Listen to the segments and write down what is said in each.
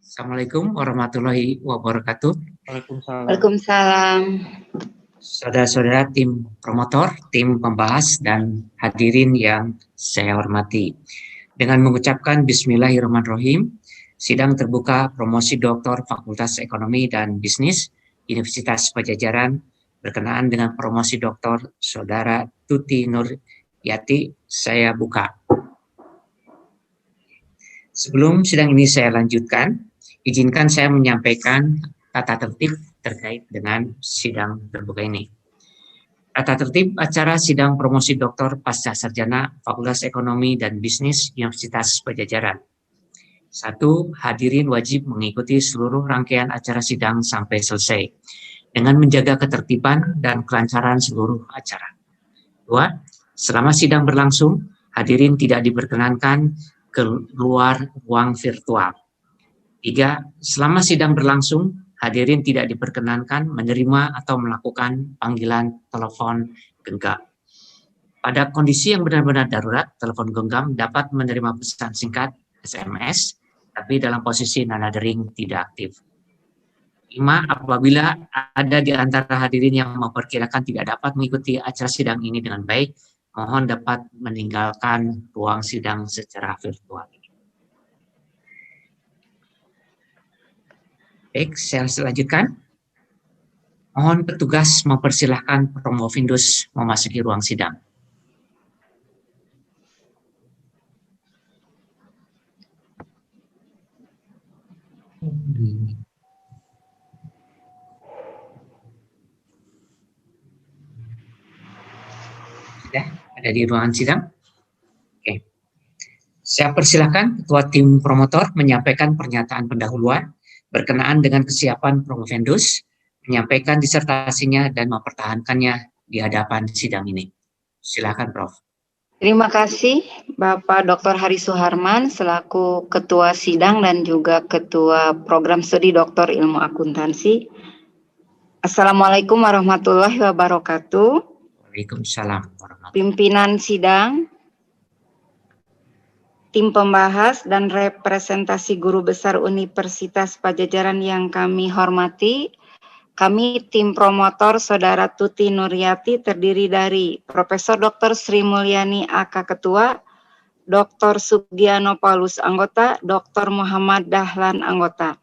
Assalamualaikum warahmatullahi wabarakatuh. Waalaikumsalam. Waalaikumsalam. Saudara-saudara tim promotor, tim pembahas, dan hadirin yang saya hormati. Dengan mengucapkan Bismillahirrahmanirrahim, sidang terbuka promosi Doktor Fakultas Ekonomi dan Bisnis Universitas Padjadjaran berkenaan dengan promosi Doktor Saudara Tuti Nuryati, saya buka. Sebelum sidang ini saya lanjutkan, izinkan saya menyampaikan tata tertib terkait dengan sidang terbuka ini. Tata tertib acara sidang promosi Doktor Pasca Sarjana Fakultas Ekonomi dan Bisnis Universitas Padjadjaran. 1. Hadirin wajib mengikuti seluruh rangkaian acara sidang sampai selesai dengan menjaga ketertiban dan kelancaran seluruh acara. 2. Selama sidang berlangsung, hadirin tidak diperkenankan keluar ruang virtual. 3. Selama sidang berlangsung, hadirin tidak diperkenankan menerima atau melakukan panggilan telepon genggam. Pada kondisi yang benar-benar darurat, telepon genggam dapat menerima pesan singkat SMS, tapi dalam posisi nada dering tidak aktif. 5. Apabila ada di antara hadirin yang memperkirakan tidak dapat mengikuti acara sidang ini dengan baik, mohon dapat meninggalkan ruang sidang secara virtual. Baik, saya lanjutkan. Mohon petugas mempersilahkan Promovendus memasuki ruang sidang. Sudah ada di ruangan sidang? Oke. Saya persilahkan Ketua Tim Promotor menyampaikan pernyataan pendahuluan berkenaan dengan kesiapan Promovendus, menyampaikan disertasinya dan mempertahankannya di hadapan sidang ini. Silakan, Prof. Terima kasih Bapak Dr. Hari Suharman selaku Ketua Sidang dan juga Ketua Program Studi Doktor Ilmu Akuntansi. Assalamualaikum warahmatullahi wabarakatuh. Waalaikumsalam warahmatullahi. Pimpinan sidang, tim pembahas dan representasi guru besar Universitas Padjadjaran yang kami hormati, kami tim promotor Saudara Tuti Nuryati terdiri dari Profesor Dr. Sri Mulyani AK Ketua, Dr. Sugiano Paulus anggota, Dr. Muhammad Dahlan anggota.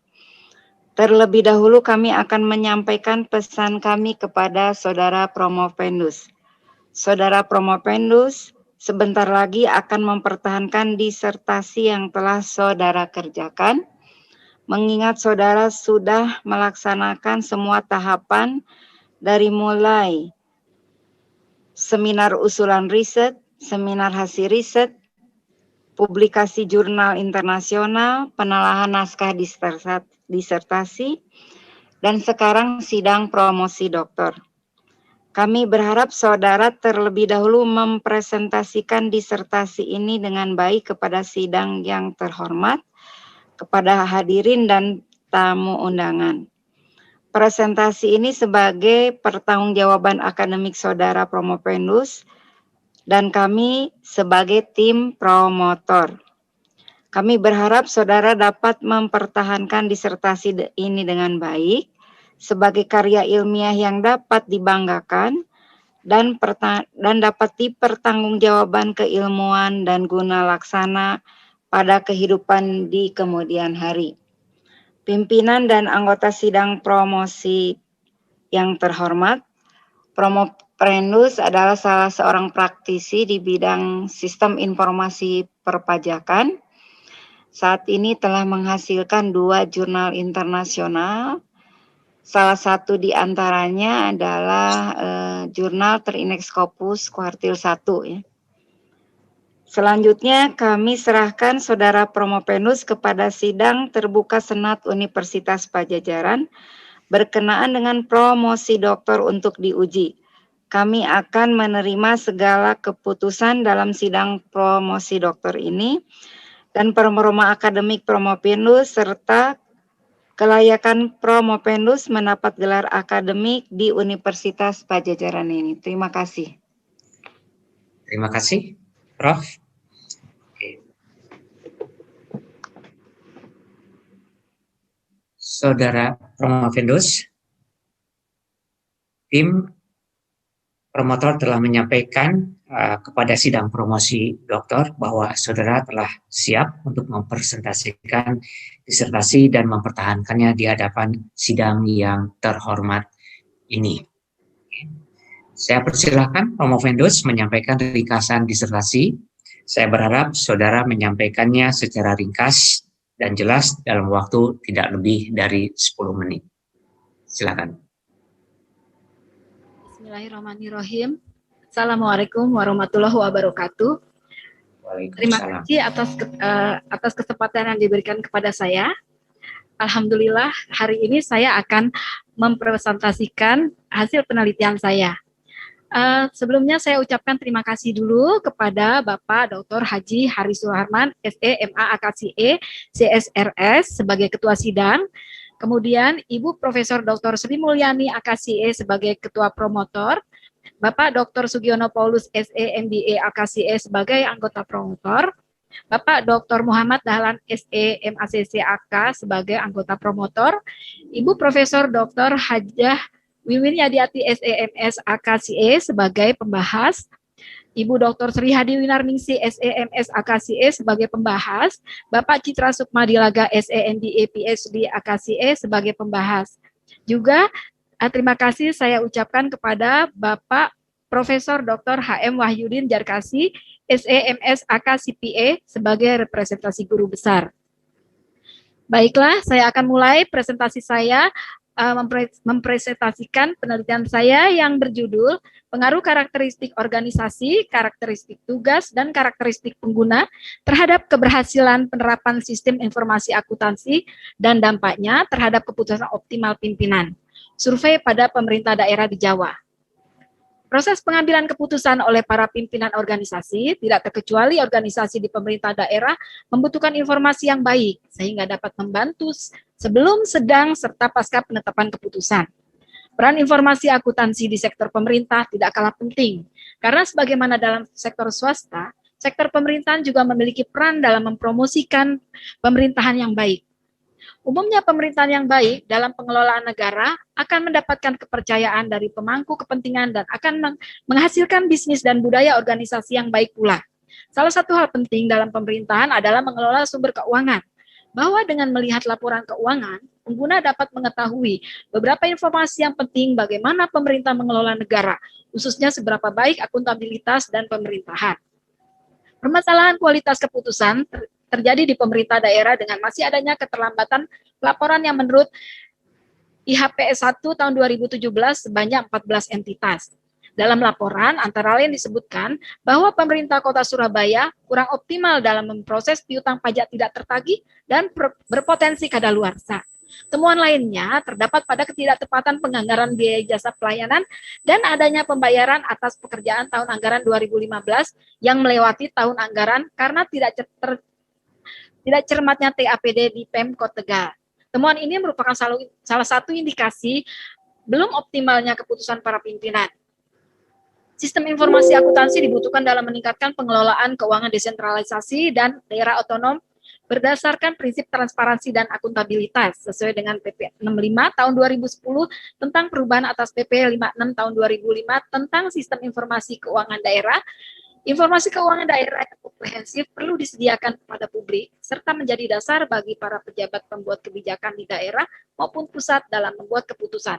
Terlebih dahulu kami akan menyampaikan pesan kami kepada Saudara Promovendus. Saudara Promovendus sebentar lagi akan mempertahankan disertasi yang telah saudara kerjakan, mengingat saudara sudah melaksanakan semua tahapan dari mulai seminar usulan riset, seminar hasil riset, publikasi jurnal internasional, penelaahan naskah disertasi, dan sekarang sidang promosi doktor. Kami berharap saudara terlebih dahulu mempresentasikan disertasi ini dengan baik kepada sidang yang terhormat, kepada hadirin dan tamu undangan. Presentasi ini sebagai pertanggungjawaban akademik saudara Promovendus dan kami sebagai tim promotor. Kami berharap saudara dapat mempertahankan disertasi ini dengan baik, sebagai karya ilmiah yang dapat dibanggakan dan dapat dipertanggungjawabkan keilmuan dan guna laksana pada kehidupan di kemudian hari. Pimpinan dan anggota sidang promosi yang terhormat, Promovendus adalah salah seorang praktisi di bidang sistem informasi perpajakan. Saat ini telah menghasilkan 2 jurnal internasional. Salah satu di antaranya adalah jurnal Terindeks Scopus kuartil 1 ya. Selanjutnya kami serahkan Saudara Promovendus kepada sidang terbuka Senat Universitas Padjadjaran berkenaan dengan promosi doktor untuk diuji. Kami akan menerima segala keputusan dalam sidang promosi doktor ini dan performa akademik Promovendus serta kelayakan Promovendus mendapat gelar akademik di Universitas Padjadjaran ini. Terima kasih. Terima kasih, Prof. Oke. Saudara Promovendus, tim promotor telah menyampaikan kepada sidang promosi doktor bahwa saudara telah siap untuk mempresentasikan disertasi dan mempertahankannya di hadapan sidang yang terhormat ini. Saya persilahkan Promovendus menyampaikan ringkasan disertasi. Saya berharap saudara menyampaikannya secara ringkas dan jelas dalam waktu tidak lebih dari 10 menit. Silakan. Bismillahirrahmanirrahim. Assalamualaikum warahmatullahi wabarakatuh. Terima kasih atas kesempatan yang diberikan kepada saya. Alhamdulillah, hari ini saya akan mempresentasikan hasil penelitian saya. Sebelumnya saya ucapkan terima kasih dulu kepada Bapak Dr. Haji Hari Suharman, SE, MA, AKCE, CSRS sebagai Ketua Sidang, kemudian Ibu Profesor Dr. Sri Mulyani, AKCE sebagai Ketua Promotor, Bapak Dr. Sugiono Paulus, SE, MBA, AKCE sebagai Anggota Promotor, Bapak Dr. Muhammad Dahlan, SE, MACC, AK sebagai Anggota Promotor, Ibu Profesor Dr. Hajah Wiwin Yadiati, SEMS, AKCE sebagai pembahas, Ibu Dr. Sri Hadi Winarningsi, SEMS, AKCE sebagai pembahas, Bapak Citra Sukma Dilaga, SEMBA, PhD, AKCE sebagai pembahas. Juga terima kasih saya ucapkan kepada Bapak Profesor Dr. HM Wahyudin Jarkasi, SEMS, AKCPE sebagai representasi guru besar. Baiklah, saya akan mulai presentasi saya. Mempresentasikan penelitian saya yang berjudul Pengaruh Karakteristik Organisasi, Karakteristik Tugas, dan Karakteristik Pengguna terhadap keberhasilan penerapan sistem informasi akuntansi dan dampaknya terhadap keputusan optimal pimpinan. Survei pada pemerintah daerah di Jawa. Proses pengambilan keputusan oleh para pimpinan organisasi, tidak terkecuali organisasi di pemerintah daerah, membutuhkan informasi yang baik, sehingga dapat membantu sebelum, sedang, serta pasca penetapan keputusan. Peran informasi akuntansi di sektor pemerintah tidak kalah penting, karena sebagaimana dalam sektor swasta, sektor pemerintahan juga memiliki peran dalam mempromosikan pemerintahan yang baik. Umumnya pemerintahan yang baik dalam pengelolaan negara akan mendapatkan kepercayaan dari pemangku kepentingan dan akan menghasilkan bisnis dan budaya organisasi yang baik pula. Salah satu hal penting dalam pemerintahan adalah mengelola sumber keuangan, bahwa dengan melihat laporan keuangan, pengguna dapat mengetahui beberapa informasi yang penting bagaimana pemerintah mengelola negara, khususnya seberapa baik akuntabilitas dan pemerintahan. Permasalahan kualitas keputusan terjadi di pemerintah daerah dengan masih adanya keterlambatan laporan yang menurut IHPS 1 tahun 2017 sebanyak 14 entitas. Dalam laporan antara lain disebutkan bahwa pemerintah Kota Surabaya kurang optimal dalam memproses piutang pajak tidak tertagih dan berpotensi kadaluarsa. Temuan lainnya terdapat pada ketidaktepatan penganggaran biaya jasa pelayanan dan adanya pembayaran atas pekerjaan tahun anggaran 2015 yang melewati tahun anggaran karena tidak cermatnya TAPD di Pemkot Tegal. Temuan ini merupakan salah satu indikasi belum optimalnya keputusan para pimpinan. Sistem informasi akuntansi dibutuhkan dalam meningkatkan pengelolaan keuangan desentralisasi dan daerah otonom berdasarkan prinsip transparansi dan akuntabilitas sesuai dengan PP 65 tahun 2010 tentang perubahan atas PP 56 tahun 2005 tentang sistem informasi keuangan daerah. Informasi keuangan daerah yang komprehensif perlu disediakan kepada publik, serta menjadi dasar bagi para pejabat pembuat kebijakan di daerah maupun pusat dalam membuat keputusan.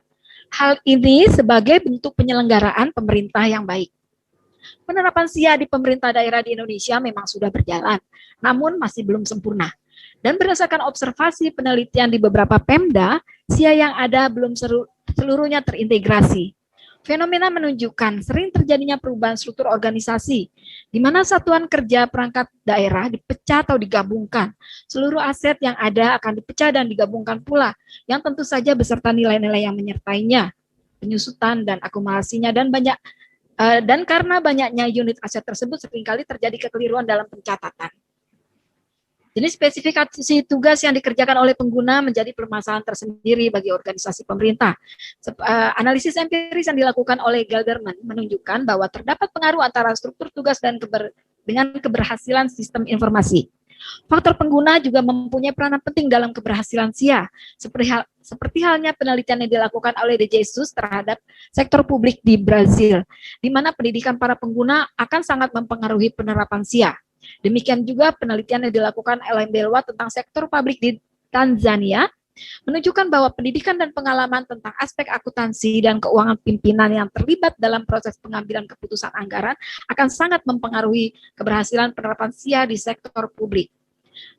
Hal ini sebagai bentuk penyelenggaraan pemerintah yang baik. Penerapan SIA di pemerintah daerah di Indonesia memang sudah berjalan, namun masih belum sempurna. Dan berdasarkan observasi penelitian di beberapa Pemda, SIA yang ada belum seluruhnya terintegrasi. Fenomena menunjukkan sering terjadinya perubahan struktur organisasi, di mana satuan kerja perangkat daerah dipecah atau digabungkan. Seluruh aset yang ada akan dipecah dan digabungkan pula, yang tentu saja beserta nilai-nilai yang menyertainya, penyusutan dan akumulasinya, dan karena banyaknya unit aset tersebut seringkali terjadi kekeliruan dalam pencatatan. Jenis spesifikasi tugas yang dikerjakan oleh pengguna menjadi permasalahan tersendiri bagi organisasi pemerintah. Analisis empiris yang dilakukan oleh Gelderman menunjukkan bahwa terdapat pengaruh antara struktur tugas dan dengan keberhasilan sistem informasi. Faktor pengguna juga mempunyai peranan penting dalam keberhasilan SIA, seperti halnya penelitian yang dilakukan oleh De Jesus terhadap sektor publik di Brazil, di mana pendidikan para pengguna akan sangat mempengaruhi penerapan SIA. Demikian juga penelitian yang dilakukan oleh Belwa tentang sektor publik di Tanzania, menunjukkan bahwa pendidikan dan pengalaman tentang aspek akuntansi dan keuangan pimpinan yang terlibat dalam proses pengambilan keputusan anggaran akan sangat mempengaruhi keberhasilan penerapan SIA di sektor publik.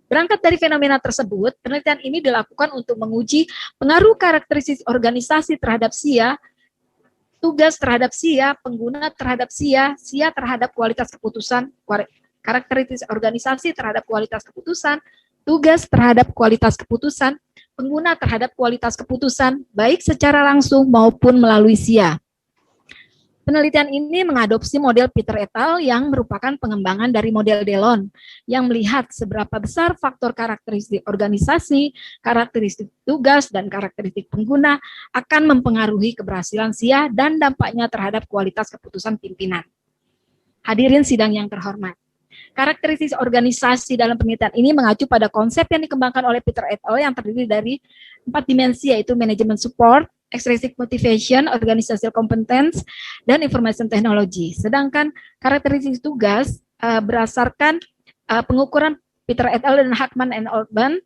Berangkat dari fenomena tersebut, penelitian ini dilakukan untuk menguji pengaruh karakteristik organisasi terhadap SIA, tugas terhadap SIA, pengguna terhadap SIA, SIA terhadap kualitas keputusan, karakteristik organisasi terhadap kualitas keputusan, tugas terhadap kualitas keputusan, pengguna terhadap kualitas keputusan, baik secara langsung maupun melalui SIA. Penelitian ini mengadopsi model Peter et al. Yang merupakan pengembangan dari model Delon, yang melihat seberapa besar faktor karakteristik organisasi, karakteristik tugas, dan karakteristik pengguna akan mempengaruhi keberhasilan SIA dan dampaknya terhadap kualitas keputusan pimpinan. Hadirin sidang yang terhormat. Karakteristik organisasi dalam penelitian ini mengacu pada konsep yang dikembangkan oleh Peter et al. Yang terdiri dari 4 dimensi, yaitu manajemen support, extrinsic motivation, organizational competence, dan information technology. Sedangkan karakteristik tugas berdasarkan pengukuran Peter et al. Dan Hackman and Altman,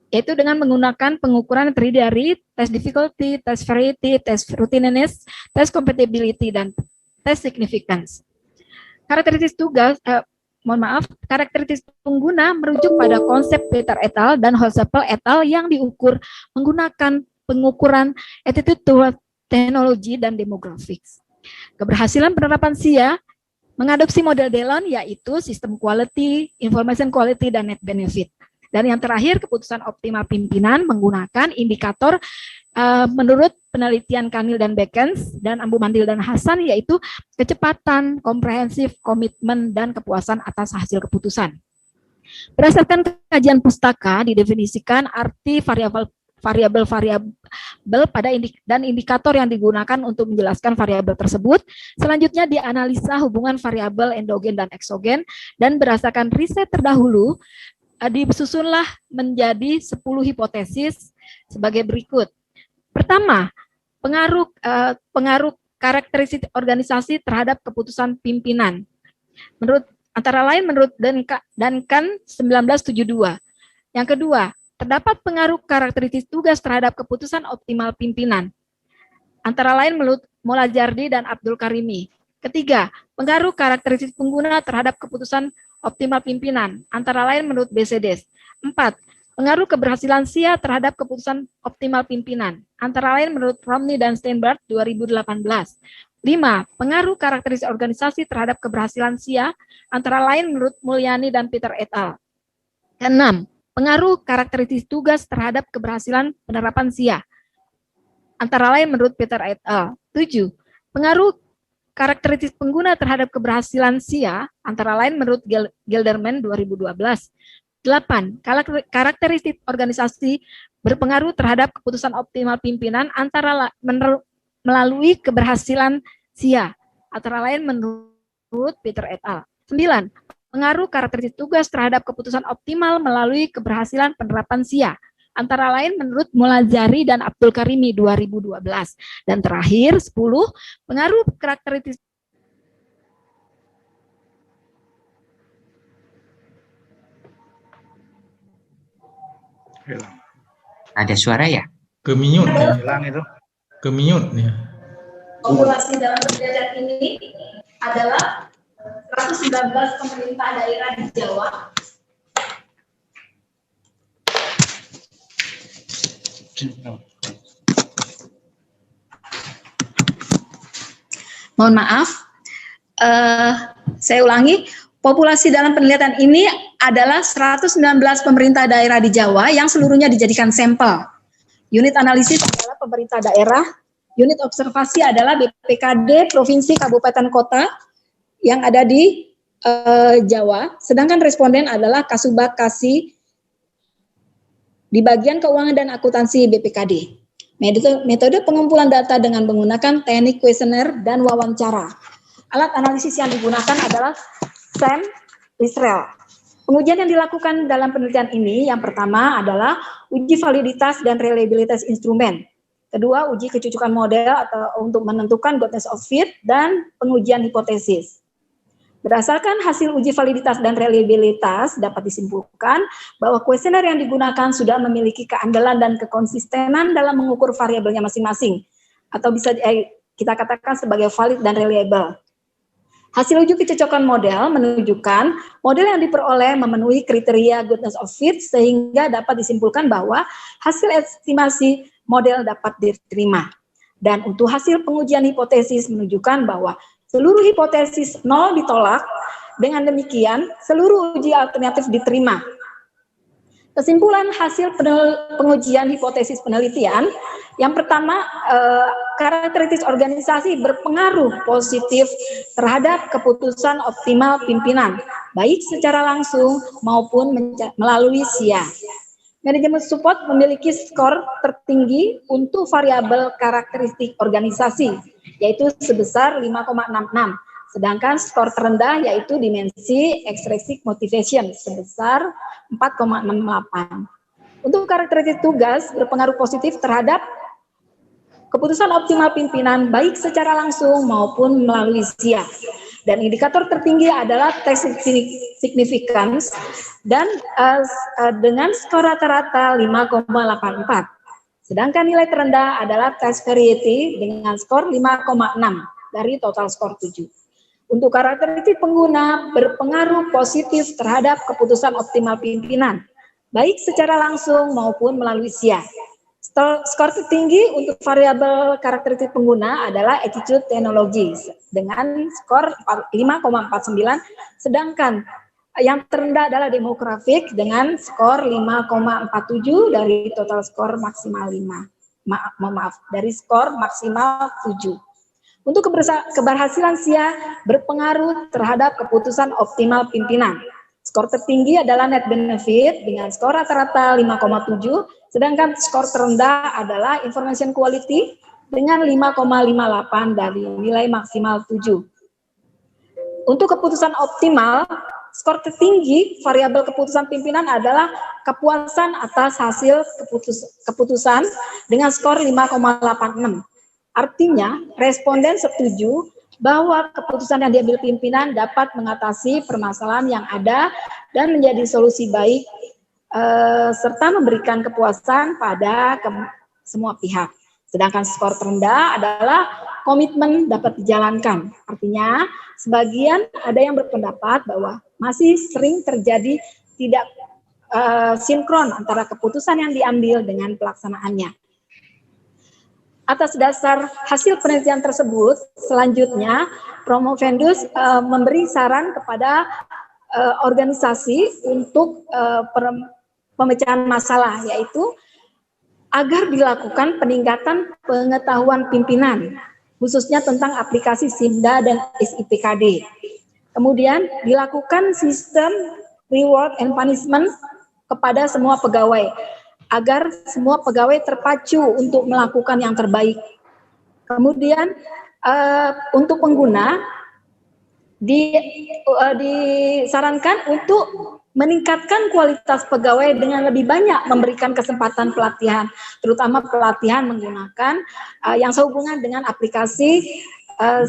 yaitu dengan menggunakan pengukuran yang terdiri dari test difficulty, test variety, test routineness, test compatibility, dan test significance. Karakteristik tugas, karakteristik pengguna merujuk pada konsep Peter et al. Dan Holzapfel et al. Yang diukur menggunakan pengukuran attitude toward teknologi dan demographics. Keberhasilan penerapan SIA mengadopsi model Delon, yaitu sistem quality, information quality, dan net benefit. Dan yang terakhir, keputusan optimal pimpinan menggunakan indikator menurut penelitian Kanil dan Beckens dan Ambu Mandil dan Hasan, yaitu kecepatan, komprehensif, komitmen, dan kepuasan atas hasil keputusan. Berdasarkan kajian pustaka, didefinisikan arti variabel pada indikator yang digunakan untuk menjelaskan variabel tersebut. Selanjutnya dianalisa hubungan variabel endogen dan eksogen, dan berdasarkan riset terdahulu disusunlah menjadi 10 hipotesis sebagai berikut. Pertama, pengaruh karakteristik organisasi terhadap keputusan pimpinan. Antara lain menurut Duncan 1972. Yang kedua, terdapat pengaruh karakteristik tugas terhadap keputusan optimal pimpinan. Antara lain menurut Molajardi dan Abdul Karimi. Ketiga, pengaruh karakteristik pengguna terhadap keputusan optimal pimpinan. Antara lain menurut BCDES. 4. Pengaruh keberhasilan SIA terhadap keputusan optimal pimpinan. Antara lain menurut Romney dan Steinberg 2018. 5. Pengaruh karakteristik organisasi terhadap keberhasilan SIA. Antara lain menurut Mulyani dan Peter et al. 6. Pengaruh karakteristik tugas terhadap keberhasilan penerapan SIA. Antara lain menurut Peter et al. 7. Pengaruh karakteristik pengguna terhadap keberhasilan SIA. Antara lain menurut Gelderman 2012. 8. Karakteristik organisasi berpengaruh terhadap keputusan optimal pimpinan melalui keberhasilan SIA. Antara lain menurut Peter et al. 9. Pengaruh karakteristik tugas terhadap keputusan optimal melalui keberhasilan penerapan SIA. Antara lain menurut Mulazari dan Abdul Karimi 2012. Dan terakhir 10. Pengaruh karakteristik Ada suara ya? Keminyut hilang itu. Keminyut nih. Populasi dalam penelitian ini adalah 119 pemerintah daerah di Jawa. Mohon maaf, saya ulangi, populasi dalam penelitian ini adalah 119 pemerintah daerah di Jawa yang seluruhnya dijadikan sampel. Unit analisis adalah pemerintah daerah, unit observasi adalah BPKD, provinsi, kabupaten, kota yang ada di Jawa, sedangkan responden adalah Kasubag Kasi di bagian keuangan dan akuntansi BPKD. Metode pengumpulan data dengan menggunakan teknik kuesioner dan wawancara. Alat analisis yang digunakan adalah SAM Israel. Pengujian yang dilakukan dalam penelitian ini yang pertama adalah uji validitas dan reliabilitas instrumen. Kedua, uji kecocokan model atau untuk menentukan goodness of fit dan pengujian hipotesis. Berdasarkan hasil uji validitas dan reliabilitas dapat disimpulkan bahwa kuesioner yang digunakan sudah memiliki keandalan dan kekonsistenan dalam mengukur variabelnya masing-masing atau bisa kita katakan sebagai valid dan reliable. Hasil uji kecocokan model menunjukkan model yang diperoleh memenuhi kriteria goodness of fit sehingga dapat disimpulkan bahwa hasil estimasi model dapat diterima. Dan untuk hasil pengujian hipotesis menunjukkan bahwa seluruh hipotesis 0 ditolak, dengan demikian seluruh uji alternatif diterima. Kesimpulan hasil pengujian hipotesis penelitian, yang pertama, karakteristik organisasi berpengaruh positif terhadap keputusan optimal pimpinan, baik secara langsung maupun melalui SIA. Manajemen support memiliki skor tertinggi untuk variabel karakteristik organisasi, yaitu sebesar 5,66. Sedangkan skor terendah yaitu dimensi extrinsic motivation sebesar 4,68. Untuk karakteristik tugas berpengaruh positif terhadap keputusan optimal pimpinan baik secara langsung maupun melalui SIA. Dan indikator tertinggi adalah test significance dan dengan skor rata-rata 5,84. Sedangkan nilai terendah adalah test variety dengan skor 5,6 dari total skor 7. Untuk karakteristik pengguna berpengaruh positif terhadap keputusan optimal pimpinan, baik secara langsung maupun melalui SIA. Skor tertinggi untuk variabel karakteristik pengguna adalah attitude technology dengan skor 5,49, sedangkan yang terendah adalah demografik dengan skor 5,47 dari total skor maksimal 5. Dari skor maksimal 7. Untuk keberhasilan SIA berpengaruh terhadap keputusan optimal pimpinan. Skor tertinggi adalah net benefit dengan skor rata-rata 5,7, sedangkan skor terendah adalah information quality dengan 5,58 dari nilai maksimal 7. Untuk keputusan optimal, skor tertinggi variabel keputusan pimpinan adalah kepuasan atas hasil keputusan dengan skor 5,86. Artinya, responden setuju bahwa keputusan yang diambil pimpinan dapat mengatasi permasalahan yang ada dan menjadi solusi baik serta memberikan kepuasan pada semua pihak. Sedangkan skor terendah adalah komitmen dapat dijalankan. Artinya, sebagian ada yang berpendapat bahwa masih sering terjadi tidak sinkron antara keputusan yang diambil dengan pelaksanaannya. Atas dasar hasil penelitian tersebut, selanjutnya Promovendus memberi saran kepada organisasi untuk pemecahan masalah, yaitu agar dilakukan peningkatan pengetahuan pimpinan, khususnya tentang aplikasi SIMDA dan SIPKD. Kemudian dilakukan sistem reward and punishment kepada semua pegawai, agar semua pegawai terpacu untuk melakukan yang terbaik. Kemudian untuk pengguna disarankan untuk meningkatkan kualitas pegawai dengan lebih banyak memberikan kesempatan pelatihan, terutama pelatihan menggunakan yang sehubungan dengan aplikasi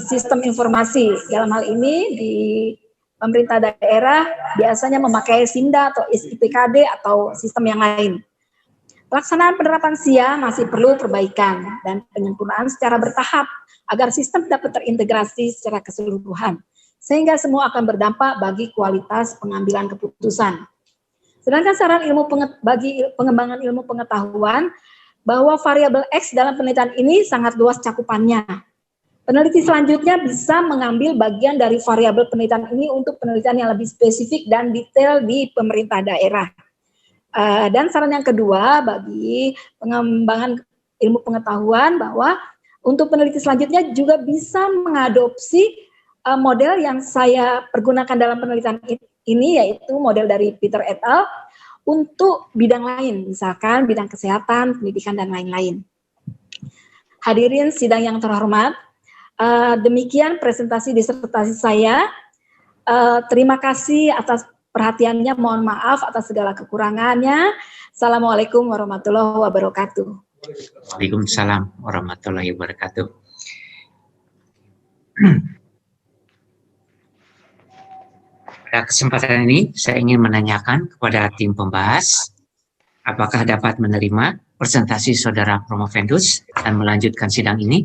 sistem informasi. Dalam hal ini di pemerintah daerah biasanya memakai SIMDA atau SIPKD atau sistem yang lain. Pelaksanaan penerapan SIA masih perlu perbaikan dan penyempurnaan secara bertahap agar sistem dapat terintegrasi secara keseluruhan, sehingga semua akan berdampak bagi kualitas pengambilan keputusan. Sedangkan saran bagi pengembangan ilmu pengetahuan bahwa variabel X dalam penelitian ini sangat luas cakupannya. Peneliti selanjutnya bisa mengambil bagian dari variabel penelitian ini untuk penelitian yang lebih spesifik dan detail di pemerintah daerah. Dan saran yang kedua bagi pengembangan ilmu pengetahuan bahwa untuk peneliti selanjutnya juga bisa mengadopsi model yang saya pergunakan dalam penelitian ini, yaitu model dari Peter et al. Untuk bidang lain, misalkan bidang kesehatan, pendidikan, dan lain-lain. Hadirin sidang yang terhormat, demikian presentasi disertasi saya. Terima kasih atas perhatiannya. Mohon maaf atas segala kekurangannya. Assalamualaikum warahmatullahi wabarakatuh. Waalaikumsalam warahmatullahi wabarakatuh. Pada kesempatan ini, saya ingin menanyakan kepada tim pembahas, apakah dapat menerima presentasi Saudara Promovendus dan melanjutkan sidang ini?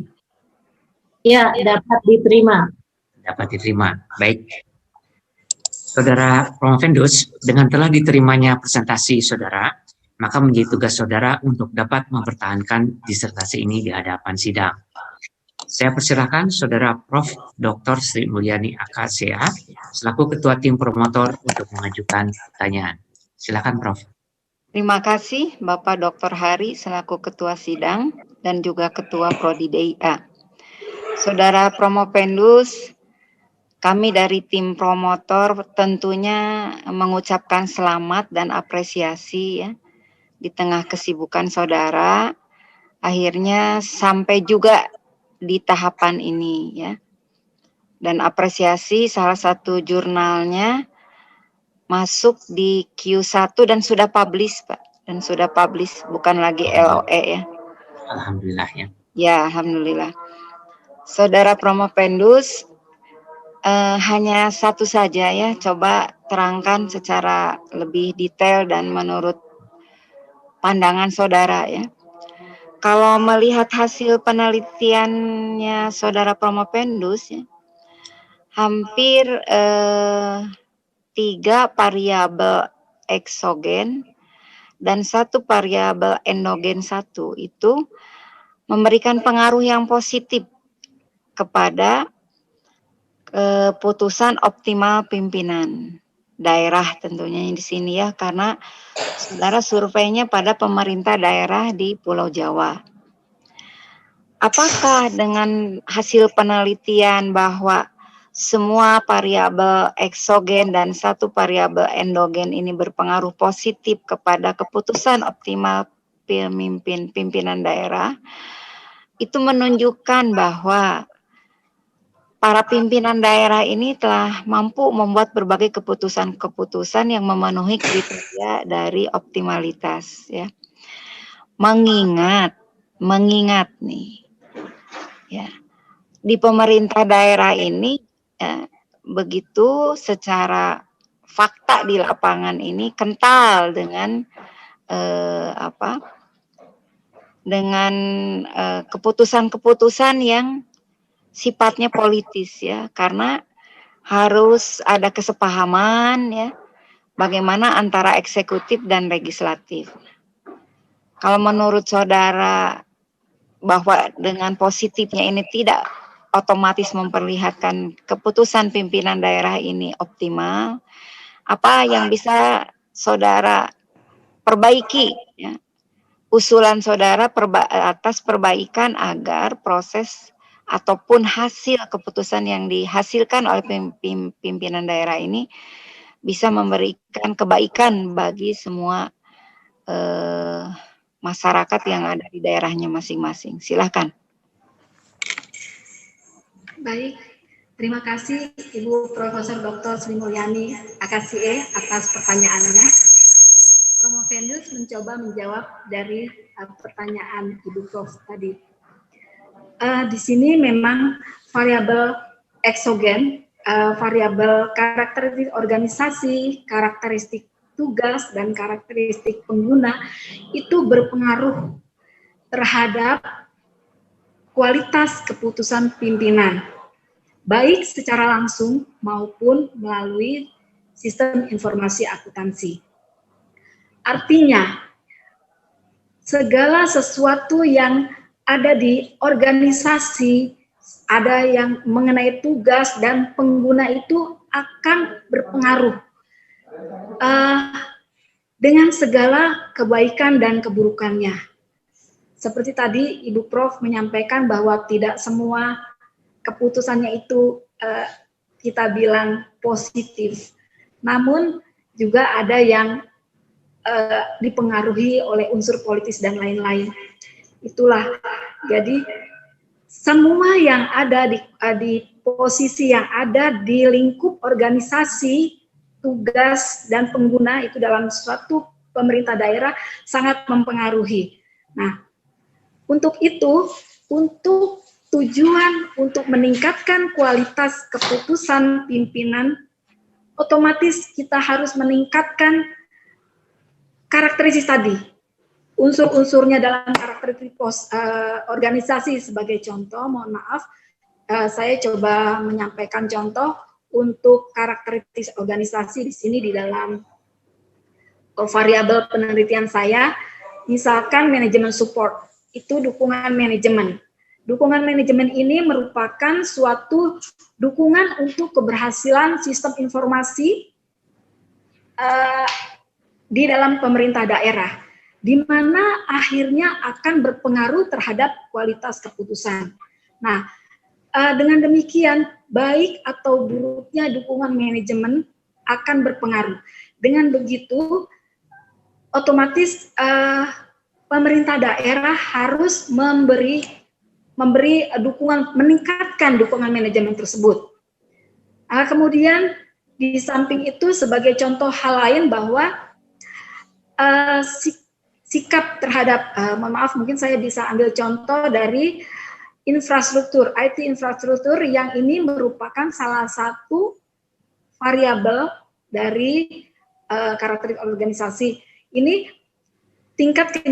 Ya, dapat diterima. Dapat diterima. Baik. Saudara Promovendus, dengan telah diterimanya presentasi Saudara, maka menjadi tugas Saudara untuk dapat mempertahankan disertasi ini di hadapan sidang. Saya persilakan Saudara Prof. Dr. Sri Mulyani AKCA selaku Ketua Tim Promotor untuk mengajukan pertanyaan. Silakan Prof. Terima kasih Bapak Dr. Hari selaku Ketua Sidang dan juga Ketua Prodi DIA. Saudara Promovendus, kami dari tim promotor tentunya mengucapkan selamat dan apresiasi ya di tengah kesibukan saudara. Akhirnya sampai juga di tahapan ini ya. Dan apresiasi salah satu jurnalnya masuk di Q1 dan sudah publish Pak. Dan sudah publish, bukan lagi LOE ya. Alhamdulillah ya. Ya, alhamdulillah. Saudara Promovendus, hanya satu saja ya, coba terangkan secara lebih detail dan menurut pandangan saudara ya. Kalau melihat hasil penelitiannya Saudara Promovendus ya, hampir 3 variabel eksogen dan 1 variabel endogen 1 itu memberikan pengaruh yang positif kepada keputusan optimal pimpinan daerah tentunya di sini ya, karena saudara surveinya pada pemerintah daerah di Pulau Jawa. Apakah dengan hasil penelitian bahwa semua variabel eksogen dan 1 variabel endogen ini berpengaruh positif kepada keputusan optimal pimpinan daerah, itu menunjukkan bahwa para pimpinan daerah ini telah mampu membuat berbagai keputusan-keputusan yang memenuhi kriteria dari optimalitas ya. Mengingat nih ya, di pemerintah daerah ini ya, begitu secara fakta di lapangan ini kental dengan keputusan-keputusan yang sifatnya politis ya, karena harus ada kesepahaman ya bagaimana antara eksekutif dan legislatif. Kalau menurut saudara bahwa dengan positifnya ini tidak otomatis memperlihatkan keputusan pimpinan daerah ini optimal, apa yang bisa saudara perbaiki ya? Usulan saudara atas perbaikan agar proses ataupun hasil keputusan yang dihasilkan oleh pimpinan daerah ini bisa memberikan kebaikan bagi semua masyarakat yang ada di daerahnya masing-masing. Silakan. Baik, terima kasih Ibu Profesor Dr. Sri Mulyani AKCA atas pertanyaannya. Promovendus mencoba menjawab dari pertanyaan Ibu Prof tadi. Di sini memang variabel eksogen, variabel karakteristik organisasi, karakteristik tugas, dan karakteristik pengguna itu berpengaruh terhadap kualitas keputusan pimpinan, baik secara langsung maupun melalui sistem informasi akuntansi. Artinya, segala sesuatu yang ada di organisasi, ada yang mengenai tugas dan pengguna itu akan berpengaruh dengan segala kebaikan dan keburukannya. Seperti tadi Ibu Prof menyampaikan bahwa tidak semua keputusannya itu kita bilang positif, namun juga ada yang dipengaruhi oleh unsur politis dan lain-lain. Itulah, jadi semua yang ada di posisi yang ada di lingkup organisasi, tugas, dan pengguna itu dalam suatu pemerintah daerah sangat mempengaruhi. Nah, untuk itu, untuk tujuan untuk meningkatkan kualitas keputusan pimpinan, otomatis kita harus meningkatkan karakteristik tadi. Unsur-unsurnya dalam karakteristik organisasi sebagai contoh, mohon maaf, saya coba menyampaikan contoh untuk karakteristik organisasi di sini di dalam variabel penelitian saya. Misalkan manajemen support, itu dukungan manajemen. Dukungan manajemen ini merupakan suatu dukungan untuk keberhasilan sistem informasi di dalam pemerintah daerah, di mana akhirnya akan berpengaruh terhadap kualitas keputusan. Nah, dengan demikian, baik atau buruknya dukungan manajemen akan berpengaruh. Dengan begitu, otomatis pemerintah daerah harus memberi dukungan, meningkatkan dukungan manajemen tersebut. Kemudian di samping itu sebagai contoh hal lain bahwa sikap terhadap, mohon maaf mungkin saya bisa ambil contoh dari infrastruktur, IT infrastruktur yang ini merupakan salah satu variabel dari karakteristik organisasi. Ini tingkat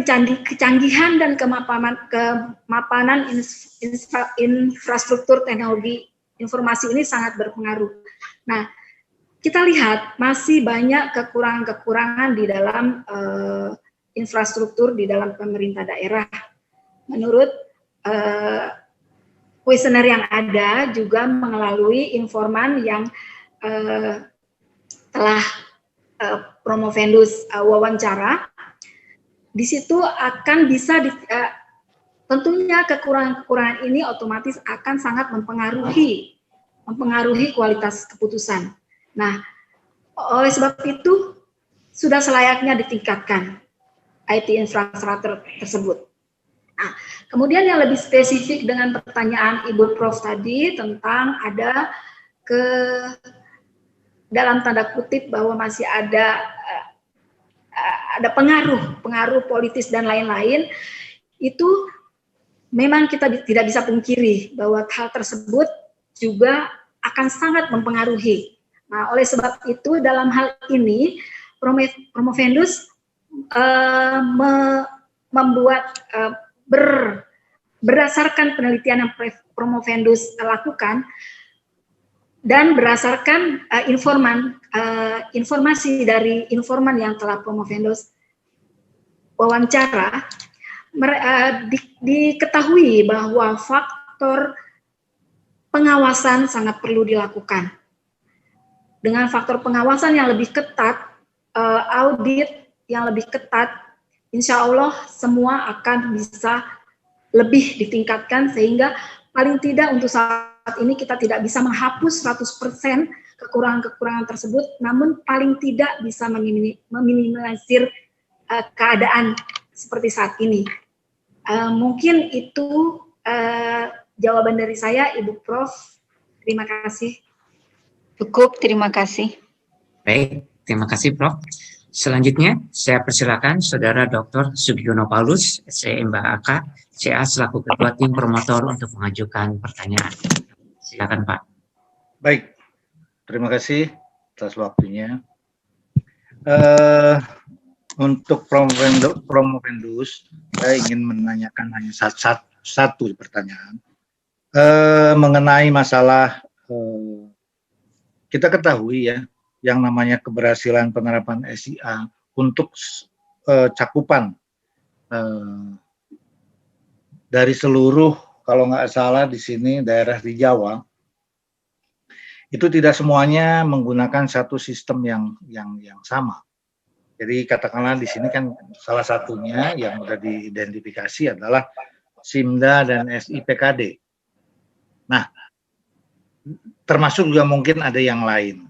kecanggihan dan kemapanan infrastruktur teknologi informasi ini sangat berpengaruh. Nah, kita lihat masih banyak kekurangan-kekurangan di dalam infrastruktur di dalam pemerintah daerah. Menurut kuesioner yang ada juga melalui informan yang telah Promovendus wawancara, di situ akan bisa tentunya kekurangan-kekurangan ini otomatis akan sangat mempengaruhi kualitas keputusan. Nah, oleh sebab itu sudah selayaknya ditingkatkan IT infrastruktur tersebut. Nah, kemudian yang lebih spesifik dengan pertanyaan Ibu Prof tadi tentang ada dalam tanda kutip bahwa masih ada pengaruh politis dan lain-lain, itu memang kita tidak bisa pungkiri bahwa hal tersebut juga akan sangat mempengaruhi. Nah, oleh sebab itu dalam hal ini Promovendus membuat berdasarkan penelitian yang Promovendus lakukan dan berdasarkan informasi dari informan yang telah Promovendus wawancara, diketahui bahwa faktor pengawasan sangat perlu dilakukan. Dengan faktor pengawasan yang lebih ketat, audit yang lebih ketat, insya Allah semua akan bisa lebih ditingkatkan sehingga paling tidak untuk saat ini kita tidak bisa menghapus 100% kekurangan-kekurangan tersebut, namun paling tidak bisa meminimalisir keadaan seperti saat ini. Mungkin itu jawaban dari saya, Ibu Prof. Terima kasih. Cukup, terima kasih. Baik, terima kasih Prof. Selanjutnya, saya persilakan Saudara Dr. Sugiono Paulus, SMBAK, CA selaku Ketua Tim Promotor untuk mengajukan pertanyaan. Silakan Pak. Baik, terima kasih atas waktunya. Untuk Promovendus, saya ingin menanyakan hanya satu pertanyaan mengenai masalah kita ketahui ya, yang namanya keberhasilan penerapan SIA untuk cakupan dari seluruh, kalau nggak salah di sini daerah di Jawa, itu tidak semuanya menggunakan satu sistem yang sama. Jadi katakanlah di sini kan salah satunya yang sudah diidentifikasi adalah SIMDA dan SIPKD. Nah, termasuk juga mungkin ada yang lain.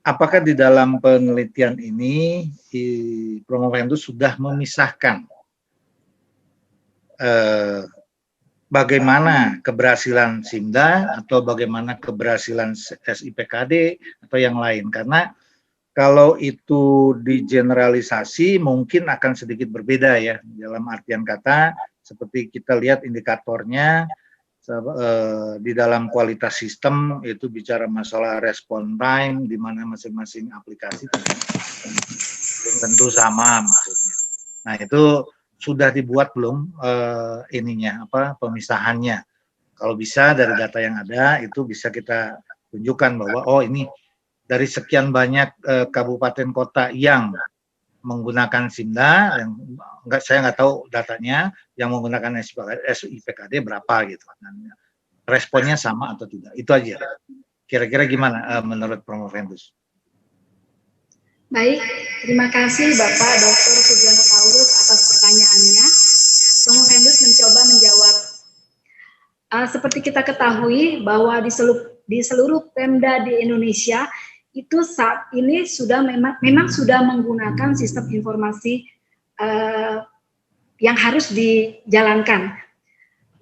Apakah di dalam penelitian ini Promovendus sudah memisahkan bagaimana keberhasilan SIMDA atau bagaimana keberhasilan SIPKD atau yang lain? Karena Kalau itu digeneralisasi mungkin akan sedikit berbeda ya, dalam artian kata seperti kita lihat indikatornya di dalam kualitas sistem itu bicara masalah respon time di mana masing-masing aplikasi belum tentu sama maksudnya. Nah, itu sudah dibuat belum pemisahannya. Kalau bisa dari data yang ada itu bisa kita tunjukkan bahwa oh ini dari sekian banyak kabupaten kota yang menggunakan SIMDA, yang saya nggak tahu datanya, yang menggunakan SIPKD berapa gitu. Responnya sama atau tidak, itu aja. Kira-kira gimana menurut Promovendus? Baik, terima kasih Bapak Dr. Sugiono Paulus atas pertanyaannya. Promovendus mencoba menjawab. Seperti kita ketahui bahwa di seluruh Pemda di Indonesia itu saat ini sudah memang sudah menggunakan sistem informasi yang harus dijalankan.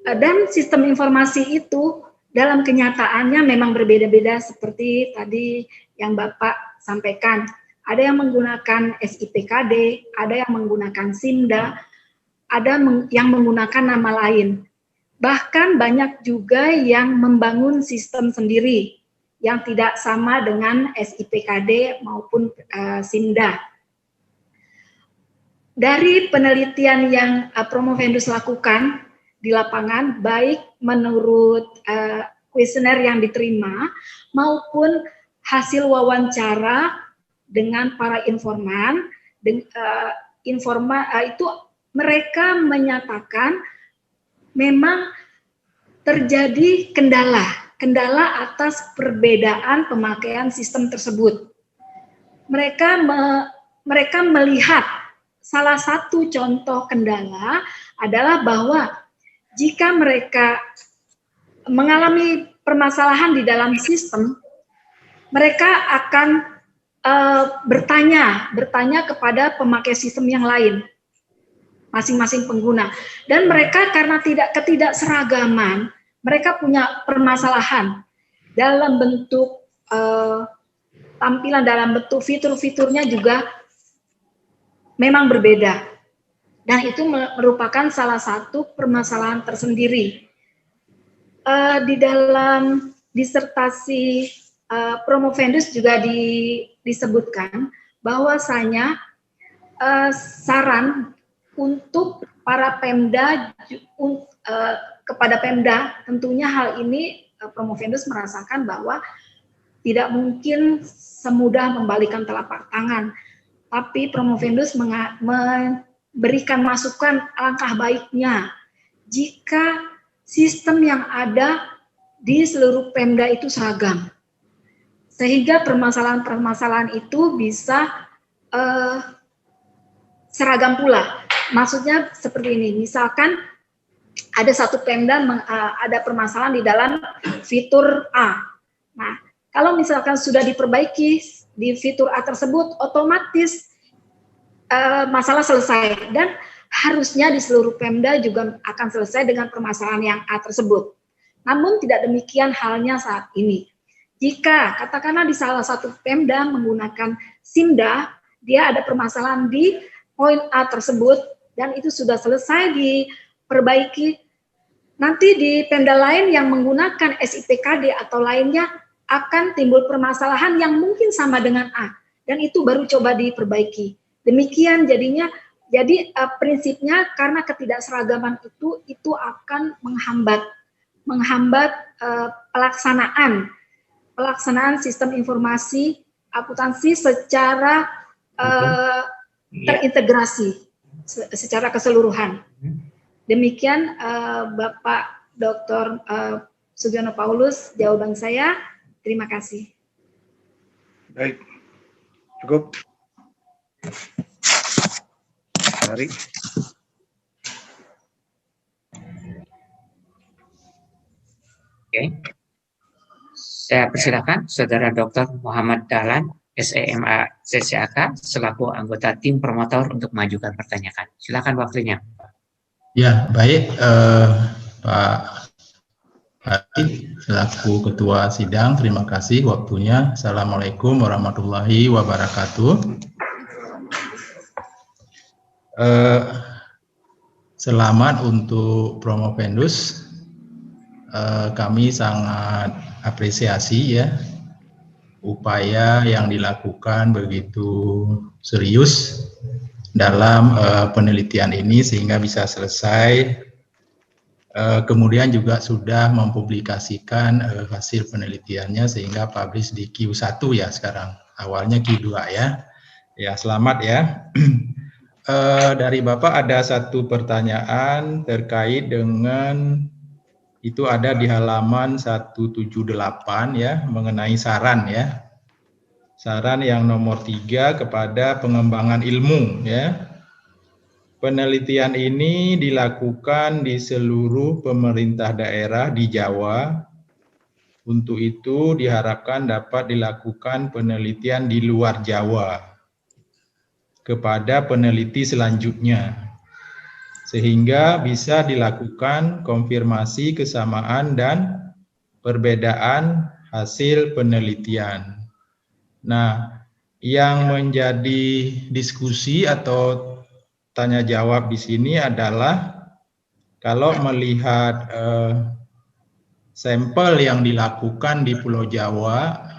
Dan sistem informasi itu dalam kenyataannya memang berbeda-beda seperti tadi yang Bapak sampaikan. Ada yang menggunakan SIPKD, ada yang menggunakan SIMDA, ada yang menggunakan nama lain. Bahkan banyak juga yang membangun sistem sendiri yang tidak sama dengan SIPKD maupun SIMDA. Dari penelitian yang Promovendus lakukan di lapangan, baik menurut kuesioner yang diterima maupun hasil wawancara dengan para informan, itu mereka menyatakan memang terjadi kendala atas perbedaan pemakaian sistem tersebut. Mereka melihat salah satu contoh kendala adalah bahwa jika mereka mengalami permasalahan di dalam sistem, mereka akan bertanya kepada pemakai sistem yang lain, masing-masing pengguna. Dan mereka karena ketidakseragaman, mereka punya permasalahan dalam bentuk tampilan, dalam bentuk fitur-fiturnya juga memang berbeda. Dan itu merupakan salah satu permasalahan tersendiri. Di dalam disertasi Promovendus juga disebutkan bahwasanya saran untuk para Pemda kepada Pemda, tentunya hal ini Promovendus merasakan bahwa tidak mungkin semudah membalikan telapak tangan, tapi Promovendus memberikan masukan alangkah baiknya jika sistem yang ada di seluruh Pemda itu seragam, sehingga permasalahan-permasalahan itu bisa seragam pula. Maksudnya seperti ini, misalkan ada satu Pemda ada permasalahan di dalam fitur A. Nah, kalau misalkan sudah diperbaiki di fitur A tersebut, otomatis masalah selesai. Dan harusnya di seluruh Pemda juga akan selesai dengan permasalahan yang A tersebut. Namun tidak demikian halnya saat ini. Jika katakanlah di salah satu Pemda menggunakan SIMDA, dia ada permasalahan di poin A tersebut, dan itu sudah selesai diperbaiki, nanti di Pemda lain yang menggunakan SIPKD atau lainnya akan timbul permasalahan yang mungkin sama dengan A, dan itu baru coba diperbaiki. Demikian jadinya, jadi prinsipnya karena ketidakseragaman itu akan menghambat pelaksanaan sistem informasi akuntansi secara terintegrasi secara keseluruhan. Demikian Bapak Dr. Sugiono Paulus, jawaban saya. Terima kasih. Baik, cukup. Mari. Oke. Saya persilakan Saudara Dr. Muhammad Dahlan, SEMA CCAK, selaku anggota tim promotor untuk mengajukan pertanyaan. Silakan waktunya. Ya, baik Pak Baik, selaku Ketua Sidang, terima kasih waktunya. Assalamualaikum warahmatullahi wabarakatuh. Selamat untuk Promopendus. Kami sangat apresiasi ya upaya yang dilakukan begitu serius dalam penelitian ini sehingga bisa selesai. Kemudian juga sudah mempublikasikan hasil penelitiannya sehingga publish di Q1 ya sekarang. Awalnya Q2 ya. Ya, selamat ya. Dari Bapak ada satu pertanyaan terkait dengan itu ada di halaman 178 ya mengenai saran ya. Saran yang nomor 3 kepada pengembangan ilmu ya. Penelitian ini dilakukan di seluruh pemerintah daerah di Jawa. Untuk itu diharapkan dapat dilakukan penelitian di luar Jawa kepada peneliti selanjutnya. Sehingga bisa dilakukan konfirmasi kesamaan dan perbedaan hasil penelitian. Nah, yang menjadi diskusi atau tanya jawab di sini adalah kalau melihat sampel yang dilakukan di Pulau Jawa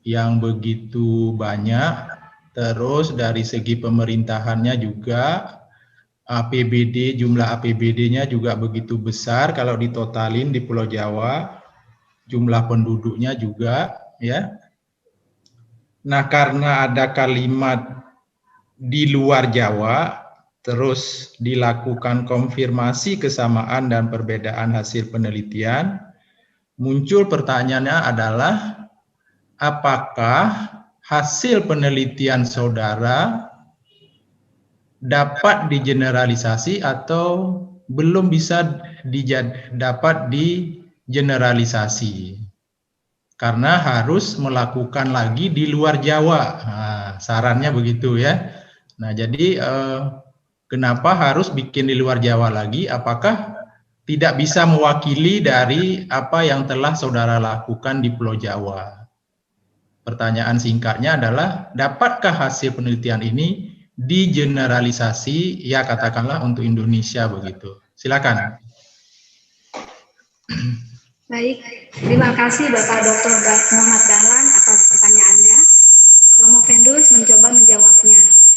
yang begitu banyak, terus dari segi pemerintahannya juga APBD, jumlah APBD-nya juga begitu besar kalau ditotalin di Pulau Jawa, jumlah penduduknya juga ya. Nah, karena ada kalimat di luar Jawa, terus dilakukan konfirmasi kesamaan dan perbedaan hasil penelitian, muncul pertanyaannya adalah apakah hasil penelitian saudara dapat digeneralisasi atau belum bisa dapat digeneralisasi? Karena harus melakukan lagi di luar Jawa. Nah, sarannya begitu ya. Nah, jadi kenapa harus bikin di luar Jawa lagi? Apakah tidak bisa mewakili dari apa yang telah saudara lakukan di Pulau Jawa? Pertanyaan singkatnya adalah, dapatkah hasil penelitian ini digeneralisasi, ya katakanlah untuk Indonesia begitu? Silakan. Baik, terima kasih Bapak Dr. Muhammad Dahlan atas pertanyaannya. Promopendus mencoba menjawabnya.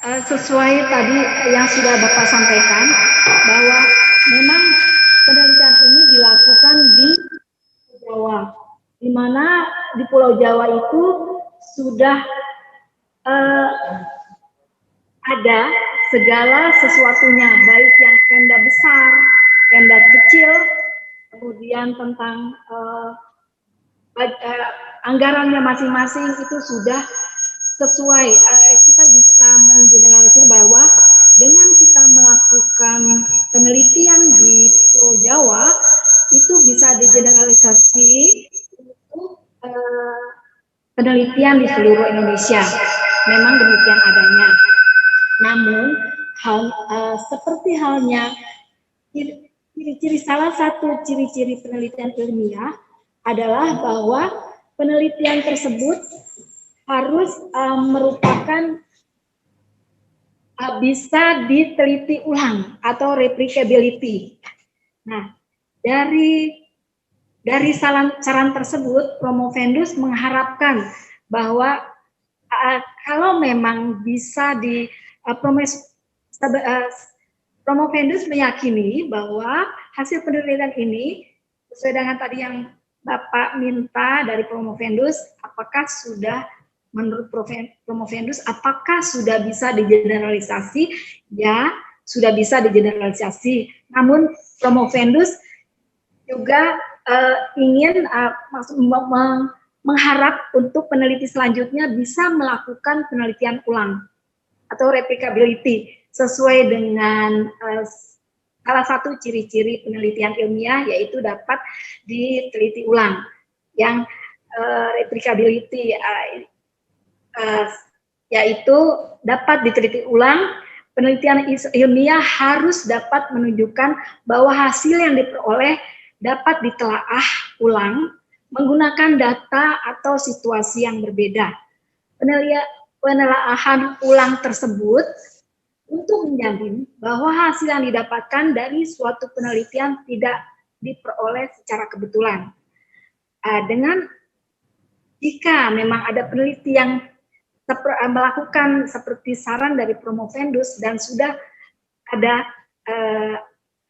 Sesuai tadi yang sudah Bapak sampaikan, bahwa memang penelitian ini dilakukan di Jawa, di mana di Pulau Jawa itu sudah ada segala sesuatunya, baik yang Pemda besar, Pemda kecil, kemudian tentang anggarannya masing-masing itu sudah sesuai. Kita bisa mengeneralisir bahwa dengan kita melakukan penelitian di Pulau Jawa itu bisa digeneralisasi untuk penelitian di seluruh Indonesia. Memang demikian adanya. Namun seperti halnya salah satu ciri-ciri penelitian ilmiah adalah bahwa penelitian tersebut harus merupakan bisa diteliti ulang atau replicability. Nah, dari saran tersebut, Promopendus mengharapkan bahwa kalau memang bisa Promopendus meyakini bahwa hasil penelitian ini sesuai dengan tadi yang Bapak minta dari Promopendus, apakah sudah menurut Promopendus apakah sudah bisa digeneralisasi? Ya, sudah bisa digeneralisasi. Namun Promopendus juga ingin mengharap untuk peneliti selanjutnya bisa melakukan penelitian ulang atau replicability sesuai dengan salah satu ciri-ciri penelitian ilmiah, yaitu dapat diteliti ulang. Yang replicability yaitu dapat diteliti ulang, penelitian ilmiah harus dapat menunjukkan bahwa hasil yang diperoleh dapat ditelaah ulang menggunakan data atau situasi yang berbeda. Penelaahan ulang tersebut untuk menjamin bahwa hasil yang didapatkan dari suatu penelitian tidak diperoleh secara kebetulan. Dengan jika memang ada peneliti yang melakukan seperti saran dari Promovendus dan sudah ada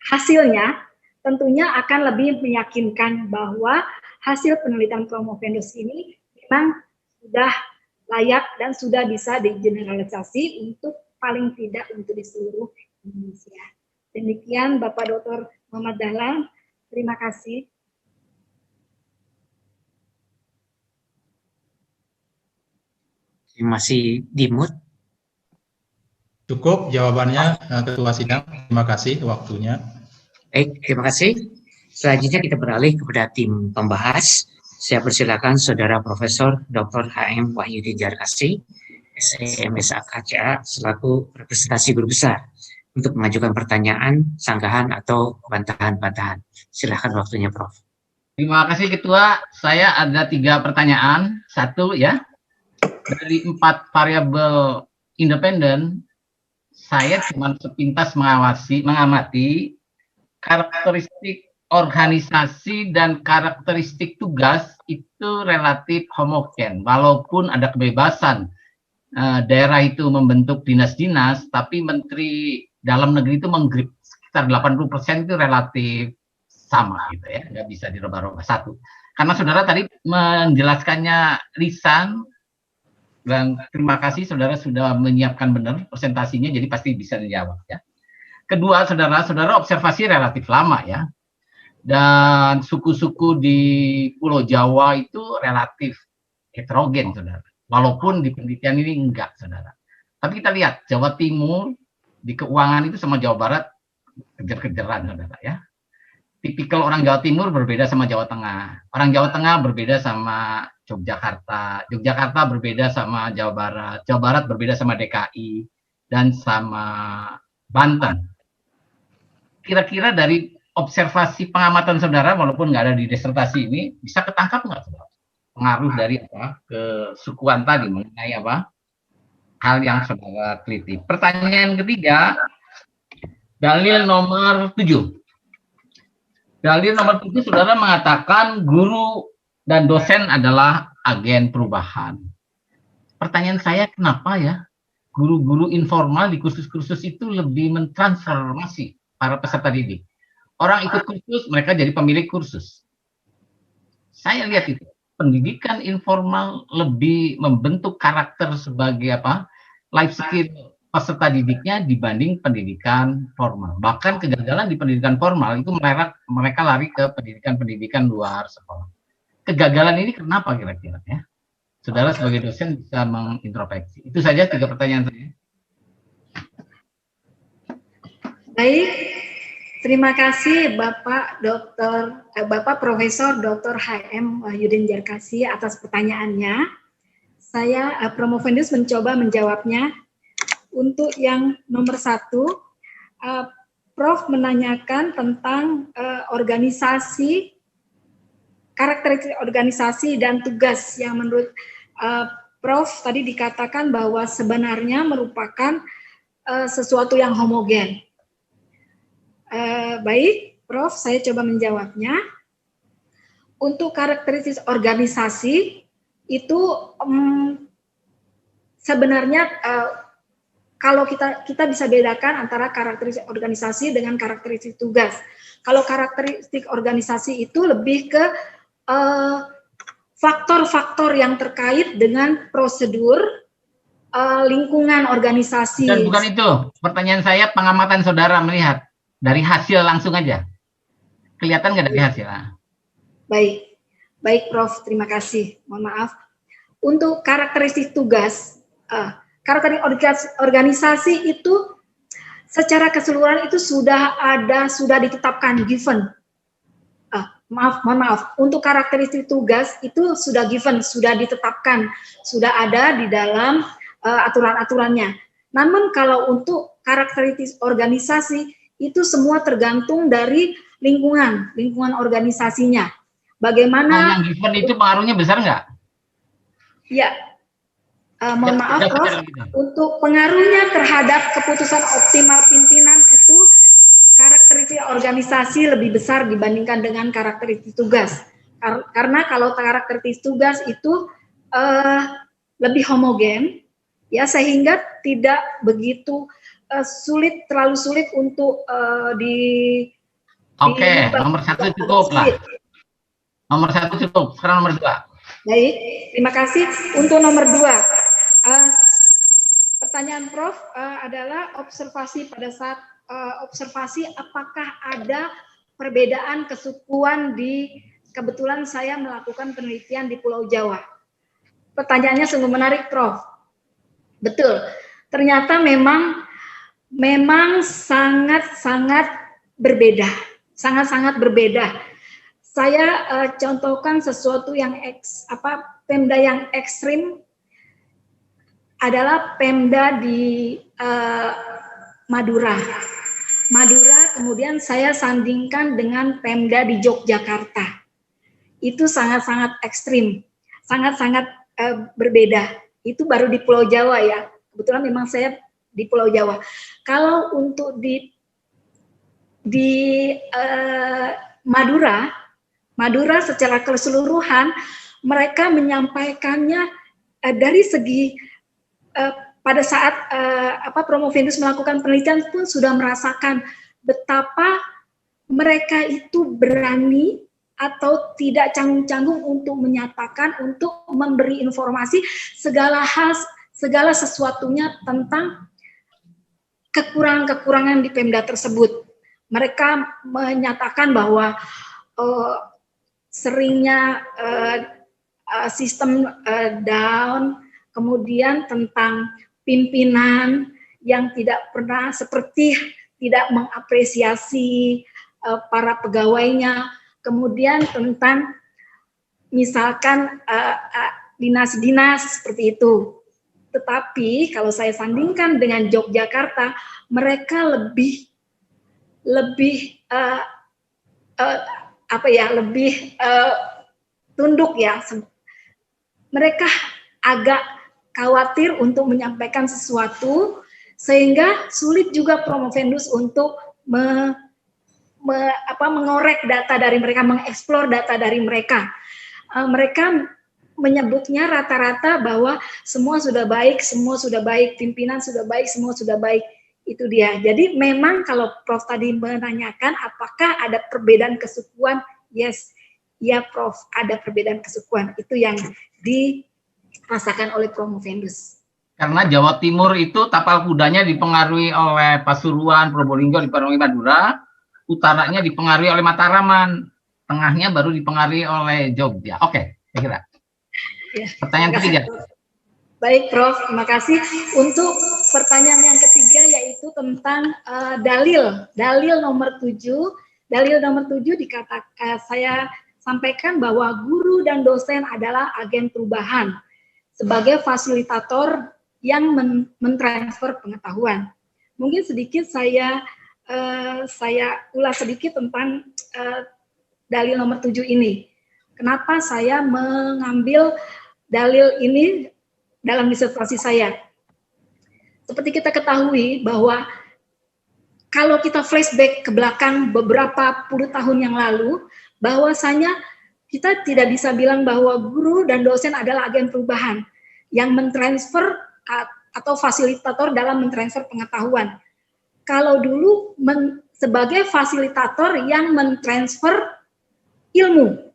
hasilnya, tentunya akan lebih meyakinkan bahwa hasil penelitian Promovendus ini memang sudah layak dan sudah bisa digeneralisasi untuk paling tidak untuk di seluruh Indonesia. Demikian Bapak Dr. Muhammad Dahlan, terima kasih. Masih di mute. Cukup jawabannya, Ketua Sidang. Terima kasih waktunya. Baik, terima kasih. Selanjutnya kita beralih kepada tim pembahas. Saya persilakan Saudara Profesor Dr. H.M. Wahyudi Jarkasi, SMSA selaku representasi guru besar untuk mengajukan pertanyaan, sanggahan atau bantahan-bantahan. Silakan waktunya, Prof. Terima kasih Ketua. Saya ada 3 pertanyaan. Satu ya, dari 4 variabel independen, saya cuma sepintas mengamati karakteristik organisasi dan karakteristik tugas itu relatif homogen, walaupun ada kebebasan daerah itu membentuk dinas-dinas, tapi Menteri Dalam Negeri itu menggrip sekitar 80% itu relatif sama gitu ya, nggak bisa dirubah-rubah. Satu, karena saudara tadi menjelaskannya lisan, dan terima kasih saudara sudah menyiapkan benar presentasinya, jadi pasti bisa dijawab ya. Kedua, saudara observasi relatif lama ya, dan suku-suku di Pulau Jawa itu relatif heterogen saudara, walaupun di penelitian ini enggak saudara. Tapi kita lihat Jawa Timur di keuangan itu sama Jawa Barat kejar-kejaran saudara ya. Tipikal orang Jawa Timur berbeda sama Jawa Tengah, orang Jawa Tengah berbeda sama Yogyakarta, Yogyakarta berbeda sama Jawa Barat berbeda sama DKI dan sama Banten. Kira-kira dari observasi pengamatan saudara, walaupun nggak ada di disertasi ini, bisa ketangkap nggak saudara? Pengaruh dari apa kesukuan tadi mengenai apa hal yang saudara teliti. Pertanyaan ketiga, dalil nomor 7. Dalil nomor 7 saudara mengatakan guru dan dosen adalah agen perubahan. Pertanyaan saya, kenapa ya guru-guru informal di kursus-kursus itu lebih mentransformasi para peserta didik? Orang ikut kursus, mereka jadi pemilik kursus. Saya lihat itu, pendidikan informal lebih membentuk karakter sebagai apa? Life skill peserta didiknya dibanding pendidikan formal. Bahkan kegagalan di pendidikan formal itu mereka lari ke pendidikan luar sekolah. Kegagalan ini kenapa kira-kira ya? Saudara sebagai dosen bisa mengintrospeksi. Itu saja 3 pertanyaan saya. Baik, terima kasih Bapak Profesor Dr. H.M. Wahyudi Jarkasi atas pertanyaannya. Saya Promovendus mencoba menjawabnya. Untuk yang nomor 1, Prof menanyakan tentang organisasi, karakteristik organisasi dan tugas yang menurut Prof tadi dikatakan bahwa sebenarnya merupakan sesuatu yang homogen. Baik, Prof, saya coba menjawabnya. Untuk karakteristik organisasi itu sebenarnya kalau kita bisa bedakan antara karakteristik organisasi dengan karakteristik tugas. Kalau karakteristik organisasi itu lebih ke faktor-faktor yang terkait dengan prosedur, lingkungan organisasi. Dan bukan itu, pertanyaan saya pengamatan saudara melihat dari hasil langsung aja. Kelihatan nggak dari hasil? Baik Prof, terima kasih. Mohon maaf. Untuk karakteristik tugas, karakteristik organisasi itu secara keseluruhan itu sudah ditetapkan, given. Mohon maaf. Untuk karakteristik tugas itu sudah given, sudah ditetapkan, sudah ada di dalam aturan-aturannya. Namun kalau untuk karakteristik organisasi itu semua tergantung dari lingkungan organisasinya. Bagaimana? Yang given itu pengaruhnya besar nggak? Ya, mohon maaf Prof, untuk pengaruhnya terhadap keputusan optimal pimpinan itu karakteristik organisasi lebih besar dibandingkan dengan karakteristik tugas. Karena kalau karakteristik tugas itu lebih homogen, ya sehingga tidak begitu terlalu sulit untuk Oke, nomor 1 cukup lah. Nomor 1 cukup, sekarang nomor 2. Baik, terima kasih. Untuk nomor 2, pertanyaan Prof adalah observasi pada saat observasi apakah ada perbedaan kesukuan kebetulan saya melakukan penelitian di Pulau Jawa. Pertanyaannya sungguh menarik, Prof. Betul, ternyata memang sangat-sangat berbeda, sangat-sangat berbeda. Saya contohkan sesuatu yang Pemda yang ekstrim adalah Pemda di Madura. Kemudian saya sandingkan dengan Pemda di Yogyakarta. Itu sangat-sangat ekstrim, sangat-sangat berbeda. Itu baru di Pulau Jawa ya. Kebetulan memang saya di Pulau Jawa. Kalau untuk di Madura secara keseluruhan mereka menyampaikannya dari segi pada saat Promovendus melakukan penelitian pun sudah merasakan betapa mereka itu berani atau tidak canggung-canggung untuk menyatakan, untuk memberi informasi segala sesuatunya tentang kekurangan-kekurangan di Pemda tersebut. Mereka menyatakan bahwa seringnya sistem down, kemudian tentang pimpinan yang tidak pernah tidak mengapresiasi para pegawainya, kemudian tentang misalkan dinas-dinas seperti itu. Tetapi kalau saya sandingkan dengan Yogyakarta, mereka lebih tunduk ya. Mereka agak khawatir untuk menyampaikan sesuatu sehingga sulit juga Promovendus untuk mengorek data dari mereka, mengeksplor data dari mereka. Mereka menyebutnya rata-rata bahwa semua sudah baik, pimpinan sudah baik, semua sudah baik. Itu dia. Jadi memang kalau Prof tadi menanyakan apakah ada perbedaan kesukuan, yes, ya Prof, ada perbedaan kesukuan. Itu yang dirasakan oleh Promovendus. Karena Jawa Timur itu tapal kudanya dipengaruhi oleh Pasuruan, Probolinggo, dipengaruhi Madura, utaranya dipengaruhi oleh Mataraman, tengahnya baru dipengaruhi oleh Jogja. Oke, saya kira. Ya, pertanyaan ketiga. Baik, Prof. Terima kasih. Untuk pertanyaan yang ketiga yaitu tentang dalil nomor 7. Dalil nomor 7 dikatakan saya sampaikan bahwa guru dan dosen adalah agen perubahan sebagai fasilitator yang mentransfer pengetahuan. Mungkin sedikit saya ulas sedikit tentang dalil nomor 7 ini. Kenapa saya mengambil dalil ini dalam disertasi saya? Seperti kita ketahui bahwa kalau kita flashback ke belakang beberapa puluh tahun yang lalu, bahwasanya kita tidak bisa bilang bahwa guru dan dosen adalah agen perubahan yang mentransfer atau fasilitator dalam mentransfer pengetahuan. Kalau dulu sebagai fasilitator yang mentransfer ilmu,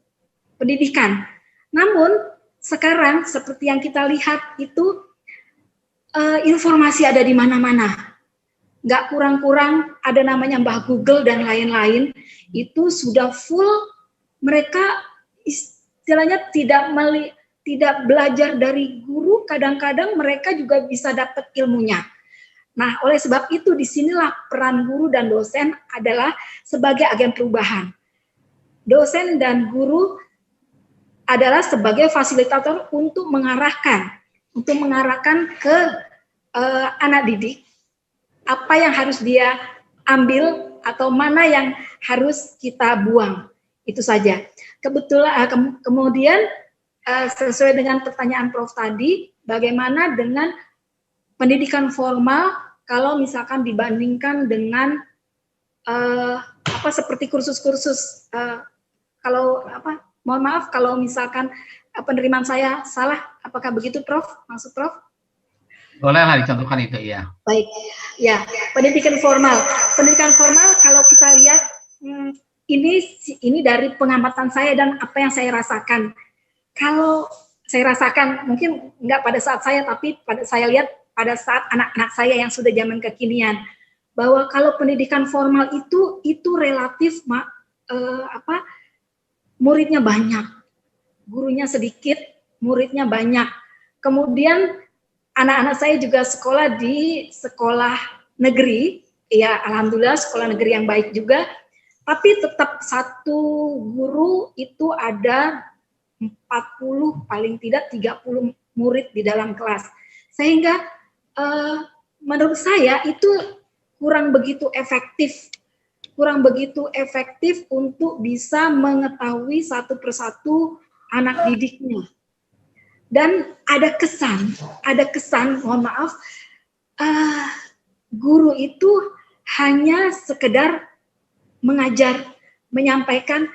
pendidikan. Namun sekarang seperti yang kita lihat itu informasi ada di mana-mana. Nggak kurang-kurang ada namanya Mbah Google dan lain-lain. Itu sudah full, mereka istilahnya tidak belajar dari guru, kadang-kadang mereka juga bisa dapat ilmunya. Nah, oleh sebab itu disinilah peran guru dan dosen adalah sebagai agen perubahan. Dosen dan guru adalah sebagai fasilitator untuk mengarahkan ke anak didik apa yang harus dia ambil atau mana yang harus kita buang. Itu saja. Kebetulan kemudian sesuai dengan pertanyaan Prof tadi, bagaimana dengan pendidikan formal kalau misalkan dibandingkan dengan seperti kursus-kursus kalau mohon maaf kalau misalkan penerimaan saya salah, apakah begitu Prof? Maksud Prof? Bolehlah dicontohkan itu, ya. Baik, ya, pendidikan formal. Pendidikan formal kalau kita lihat ini dari pengamatan saya dan apa yang saya rasakan. Kalau saya rasakan, mungkin enggak pada saat saya, tapi saya lihat pada saat anak-anak saya yang sudah zaman kekinian, bahwa kalau pendidikan formal itu relatif muridnya banyak, gurunya sedikit, muridnya banyak. Kemudian anak-anak saya juga sekolah di sekolah negeri, ya alhamdulillah sekolah negeri yang baik juga, tapi tetap satu guru itu ada 40 paling tidak 30 murid di dalam kelas. Sehingga menurut saya itu kurang begitu efektif untuk bisa mengetahui satu persatu anak didiknya. Dan ada kesan, mohon maaf, guru itu hanya sekedar mengajar, menyampaikan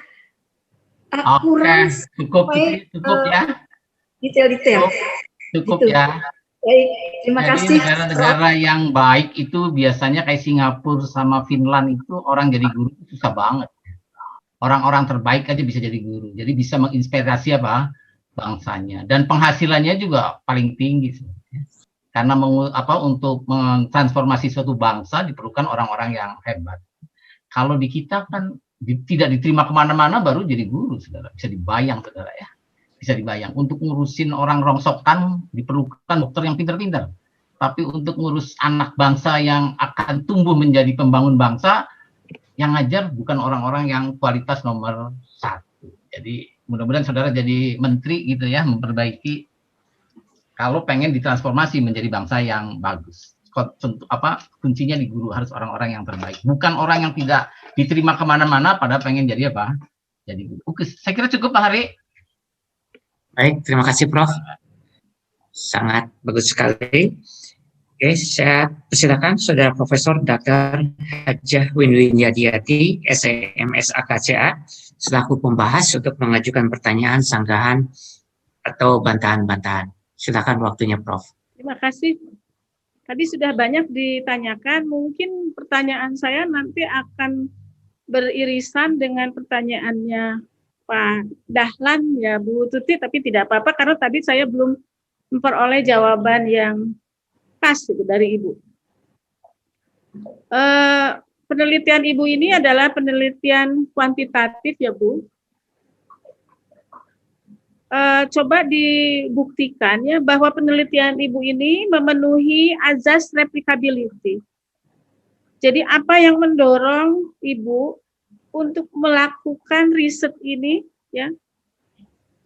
kurang cukup ya. Detail-detail. Cukup gitu. ya. Baik, terima kasih. Negara-negara yang baik itu biasanya kayak Singapura sama Finland itu orang jadi guru itu susah banget. Orang-orang terbaik aja bisa jadi guru. Jadi bisa menginspirasi bangsanya, dan penghasilannya juga paling tinggi karena untuk mentransformasi suatu bangsa diperlukan orang-orang yang hebat. Kalau di kita kan tidak diterima kemana-mana baru jadi guru, saudara. Bisa dibayang, saudara, ya, bisa dibayang. Untuk ngurusin orang rongsokan diperlukan dokter yang pintar-pintar, tapi untuk ngurus anak bangsa yang akan tumbuh menjadi pembangun bangsa, yang ngajar bukan orang-orang yang kualitas nomor 1. Jadi mudah-mudahan saudara jadi menteri gitu ya, memperbaiki kalau pengen ditransformasi menjadi bangsa yang bagus. Kuncinya di guru, harus orang-orang yang terbaik, bukan orang yang tidak diterima kemana-mana pada pengen jadi jadi guru. Oke, saya kira cukup Pak Hari. Baik, terima kasih Prof. Sangat bagus sekali. Oke, saya persilakan Saudara Profesor Dr. Hajah Winwinyadiati, SEMS AKCA, selaku pembahas untuk mengajukan pertanyaan, sanggahan, atau bantahan-bantahan. Silakan waktunya, Prof. Terima kasih. Tadi sudah banyak ditanyakan, mungkin pertanyaan saya nanti akan beririsan dengan pertanyaannya Pak Dahlan, ya Bu Tuti, tapi tidak apa-apa karena tadi saya belum memperoleh jawaban yang pas itu dari Ibu. Penelitian Ibu ini adalah penelitian kuantitatif ya Bu. Coba dibuktikan ya bahwa penelitian Ibu ini memenuhi azas replicability. Jadi apa yang mendorong Ibu untuk melakukan riset ini ya,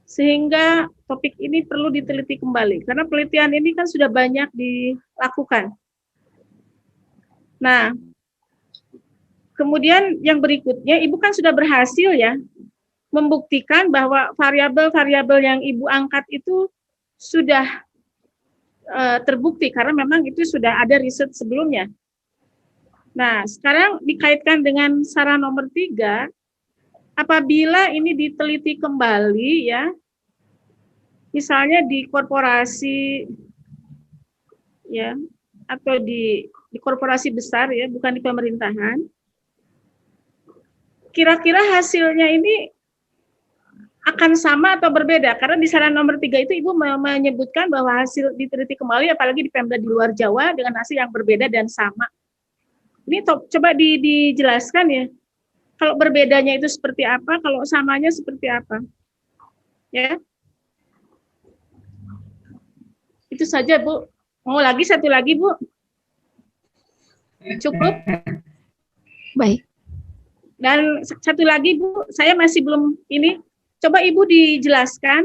sehingga topik ini perlu diteliti kembali karena penelitian ini kan sudah banyak dilakukan. Nah, kemudian yang berikutnya Ibu kan sudah berhasil ya membuktikan bahwa variabel-variabel yang Ibu angkat itu sudah terbukti karena memang itu sudah ada riset sebelumnya. Nah, sekarang dikaitkan dengan saran nomor 3, apabila ini diteliti kembali ya, misalnya di korporasi ya atau di korporasi besar ya, bukan di pemerintahan, kira-kira hasilnya ini akan sama atau berbeda? Karena di saran nomor 3 itu Ibu menyebutkan bahwa hasil diteliti kembali apalagi di Pemda di luar Jawa dengan hasil yang berbeda dan sama. Ini coba dijelaskan ya. Kalau berbedanya itu seperti apa, kalau samanya seperti apa. Ya. Itu saja, Bu. Mau lagi satu lagi, Bu? Cukup? Baik. Dan satu lagi, Bu, saya masih belum ini. Coba Ibu dijelaskan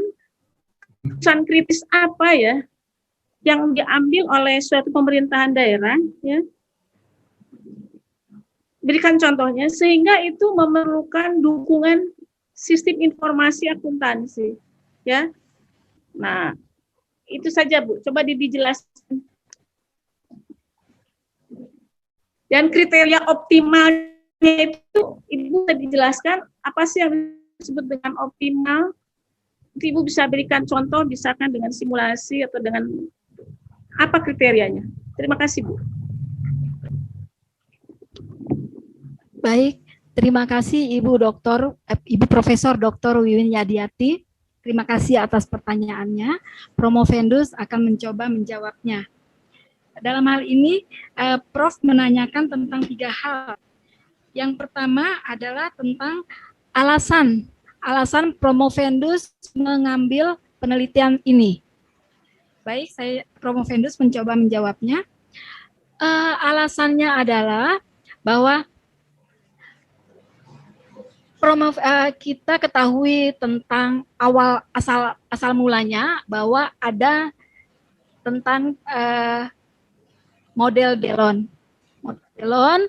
keputusan kritis apa ya yang diambil oleh suatu pemerintahan daerah ya berikan contohnya, sehingga itu memerlukan dukungan sistem informasi akuntansi, ya. Nah, itu saja Bu, coba dijelaskan. Dan kriteria optimalnya itu Ibu bisa dijelaskan apa sih yang disebut dengan optimal? Nanti Ibu bisa berikan contoh, misalkan dengan simulasi atau dengan apa kriterianya. Terima kasih Bu. Baik, terima kasih Ibu Profesor Dr. Wiwin Yadiati. Terima kasih atas pertanyaannya. Promovendus akan mencoba menjawabnya. Dalam hal ini, Prof menanyakan tentang 3 hal. Yang pertama adalah tentang alasan Promovendus mengambil penelitian ini. Baik, Promovendus mencoba menjawabnya. Alasannya adalah bahwa kita ketahui tentang asal mulanya bahwa ada tentang model Delon. Model Delon,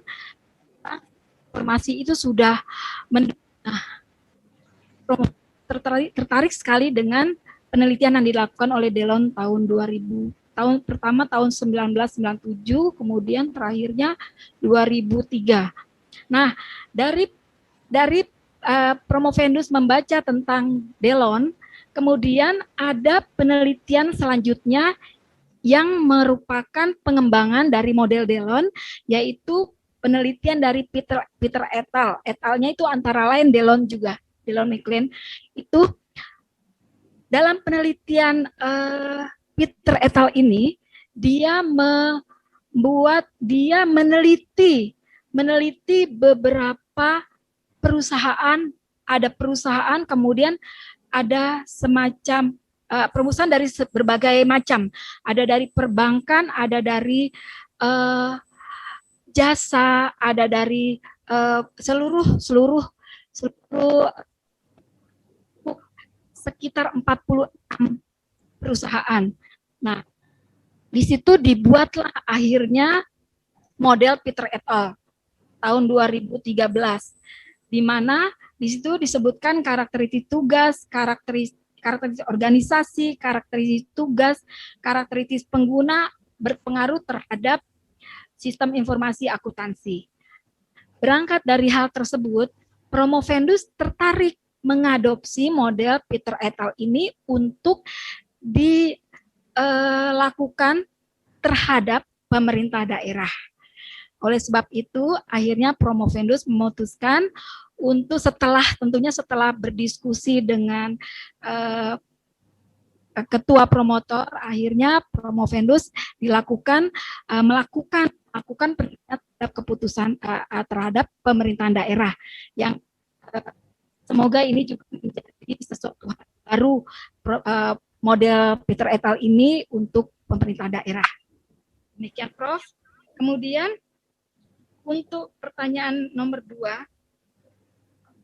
informasi itu sudah tertarik sekali dengan penelitian yang dilakukan oleh Delon tahun 2000. Tahun pertama tahun 1997, kemudian terakhirnya 2003. Nah, dari Promovendus membaca tentang Delon, kemudian ada penelitian selanjutnya yang merupakan pengembangan dari model Delon, yaitu penelitian dari Peter et al. Et al-nya itu antara lain Delon juga, Delon McLean. Itu dalam penelitian Peter et al. Ini, dia meneliti beberapa perusahaan, kemudian ada semacam perusahaan dari berbagai macam, ada dari perbankan, ada dari jasa, ada dari seluruh sekitar 46 perusahaan. Nah, di situ dibuatlah akhirnya model Peter et al. Tahun 2013. Di mana di situ disebutkan karakteristik tugas, karakteristik organisasi, karakteristik tugas, karakteristik pengguna berpengaruh terhadap sistem informasi akuntansi. Berangkat dari hal tersebut, Promovendus tertarik mengadopsi model Peter et al. Ini untuk dilakukan terhadap pemerintah daerah. Oleh sebab itu, akhirnya Promovendus memutuskan untuk tentunya setelah berdiskusi dengan ketua promotor, akhirnya Promovendus melakukan penelitian terhadap keputusan terhadap pemerintahan daerah yang semoga ini juga menjadi sesuatu hal baru model Peter et al. Ini untuk pemerintah daerah. Demikian Prof. Kemudian untuk pertanyaan nomor 2,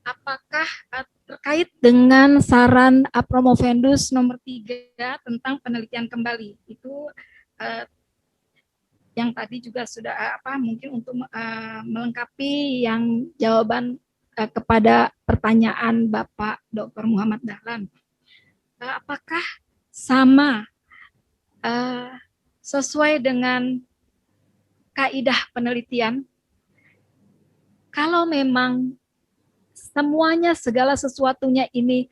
apakah terkait dengan saran Promovendus nomor 3 tentang penelitian kembali? Itu yang tadi juga sudah mungkin untuk melengkapi yang jawaban kepada pertanyaan Bapak Dr. Muhammad Dahlan. Apakah sama sesuai dengan kaidah penelitian? Kalau memang semuanya, segala sesuatunya ini,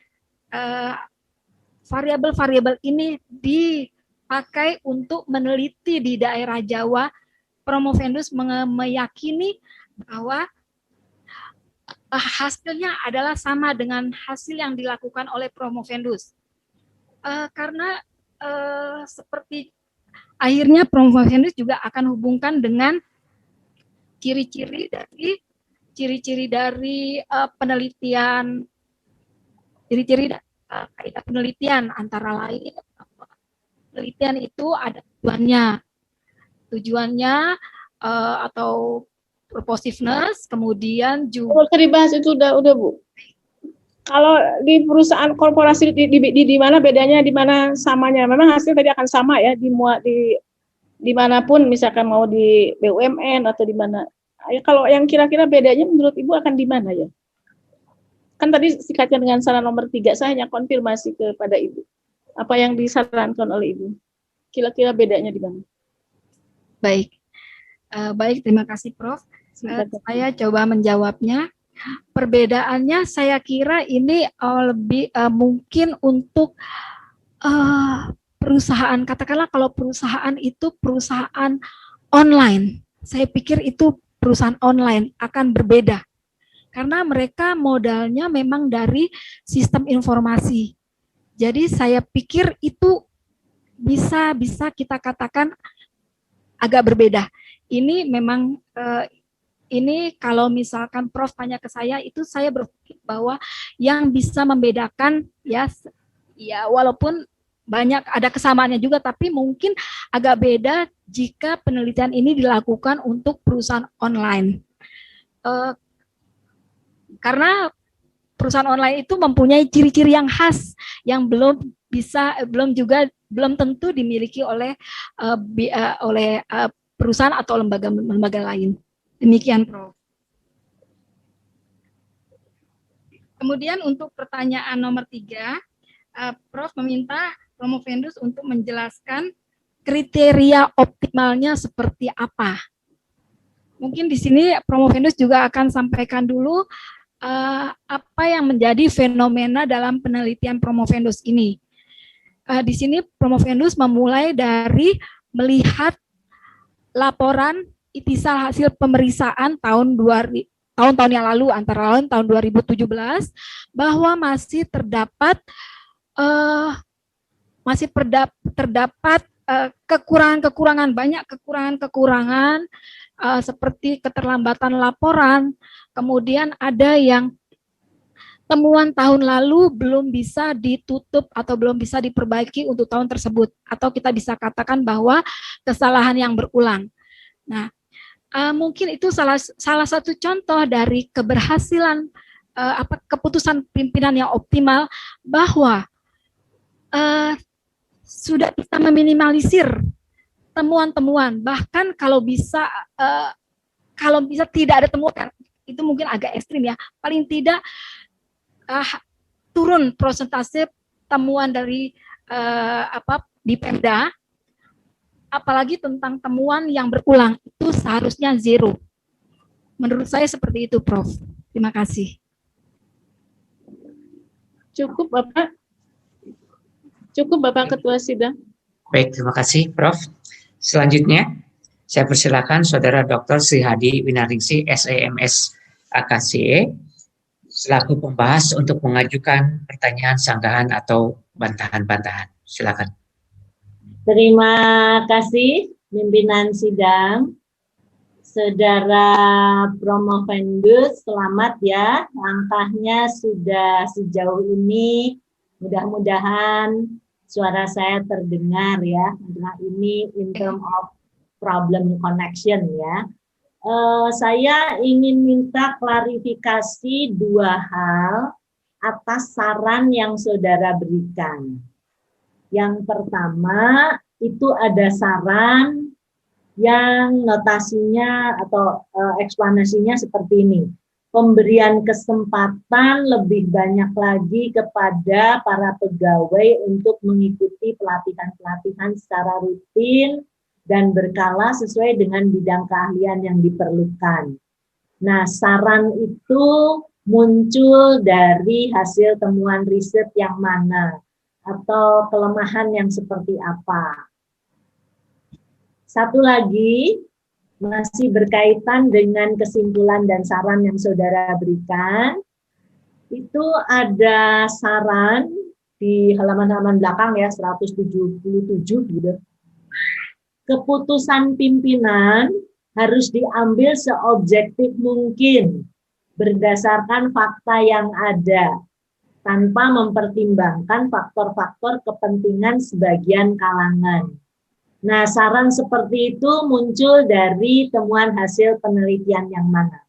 variabel-variabel ini dipakai untuk meneliti di daerah Jawa, Promovendus meyakini bahwa hasilnya adalah sama dengan hasil yang dilakukan oleh Promovendus. Karena seperti akhirnya Promovendus juga akan hubungkan dengan ciri-ciri dari penelitian, kaidah penelitian antara lain penelitian itu ada tujuannya atau purposiveness, kemudian juga dibahas itu udah Bu. Kalau di perusahaan korporasi di mana bedanya, di mana samanya? Memang hasil tadi akan sama ya, dimanapun, misalkan mau di BUMN atau di mana. kalau yang kira-kira bedanya menurut Ibu akan di mana ya? Kan tadi dikaitkan dengan saran nomor 3, saya hanya konfirmasi kepada Ibu. Apa yang disarankan oleh Ibu? Kira-kira bedanya di mana? Baik, baik, terima kasih Prof. Saya coba menjawabnya. Perbedaannya saya kira ini lebih mungkin untuk perusahaan, katakanlah kalau perusahaan itu perusahaan online, saya pikir itu perusahaan online akan berbeda. Karena mereka modalnya memang dari sistem informasi. Jadi saya pikir itu bisa kita katakan agak berbeda. Ini memang ini kalau misalkan Prof tanya ke saya, itu saya berpikir bahwa yang bisa membedakan ya walaupun banyak ada kesamaannya juga, tapi mungkin agak beda jika penelitian ini dilakukan untuk perusahaan online. Karena perusahaan online itu mempunyai ciri-ciri yang khas yang belum tentu dimiliki oleh perusahaan atau lembaga lain. Demikian, Prof. Kemudian untuk pertanyaan nomor 3, Prof meminta Promovendus untuk menjelaskan kriteria optimalnya seperti apa. Mungkin di sini Promovendus juga akan sampaikan dulu apa yang menjadi fenomena dalam penelitian Promovendus ini. Di sini Promovendus memulai dari melihat laporan itisal hasil pemeriksaan tahun-tahun yang lalu, antara lain tahun 2017, bahwa masih terdapat kekurangan-kekurangan, banyak kekurangan-kekurangan seperti keterlambatan laporan, kemudian ada yang temuan tahun lalu belum bisa ditutup atau belum bisa diperbaiki untuk tahun tersebut, atau kita bisa katakan bahwa kesalahan yang berulang. Nah, mungkin itu salah satu contoh dari keberhasilan keputusan pimpinan yang optimal, bahwa sudah bisa meminimalisir temuan-temuan, bahkan kalau bisa tidak ada temuan, itu mungkin agak ekstrim ya, paling tidak turun persentase temuan dari di Pemda. Apalagi tentang temuan yang berulang, itu seharusnya 0. Menurut saya seperti itu, Prof. Terima kasih. Cukup, Bapak. Cukup, Bapak Ketua Sidang. Baik, terima kasih, Prof. Selanjutnya, saya persilakan Saudara Dr. Sri Hadi Winaningsih, SEMS AKCE, selaku pembahas untuk mengajukan pertanyaan, sanggahan, atau bantahan-bantahan. Silakan. Terima kasih pimpinan sidang. Saudara Promovendus, selamat ya. Langkahnya sudah sejauh ini. Mudah-mudahan suara saya terdengar ya. Nah, ini in term of problem connection ya. Saya ingin minta klarifikasi 2 hal atas saran yang saudara berikan. Yang pertama, itu ada saran yang notasinya atau eksplanasinya seperti ini. Pemberian kesempatan lebih banyak lagi kepada para pegawai untuk mengikuti pelatihan-pelatihan secara rutin dan berkala sesuai dengan bidang keahlian yang diperlukan. Nah, saran itu muncul dari hasil temuan riset yang mana? Atau kelemahan yang seperti apa. Satu lagi, masih berkaitan dengan kesimpulan dan saran yang saudara berikan, itu ada saran di halaman-halaman belakang ya, 177 gitu. Keputusan pimpinan harus diambil seobjektif mungkin, berdasarkan fakta yang ada, tanpa mempertimbangkan faktor-faktor kepentingan sebagian kalangan. Nah, saran seperti itu muncul dari temuan hasil penelitian yang mana?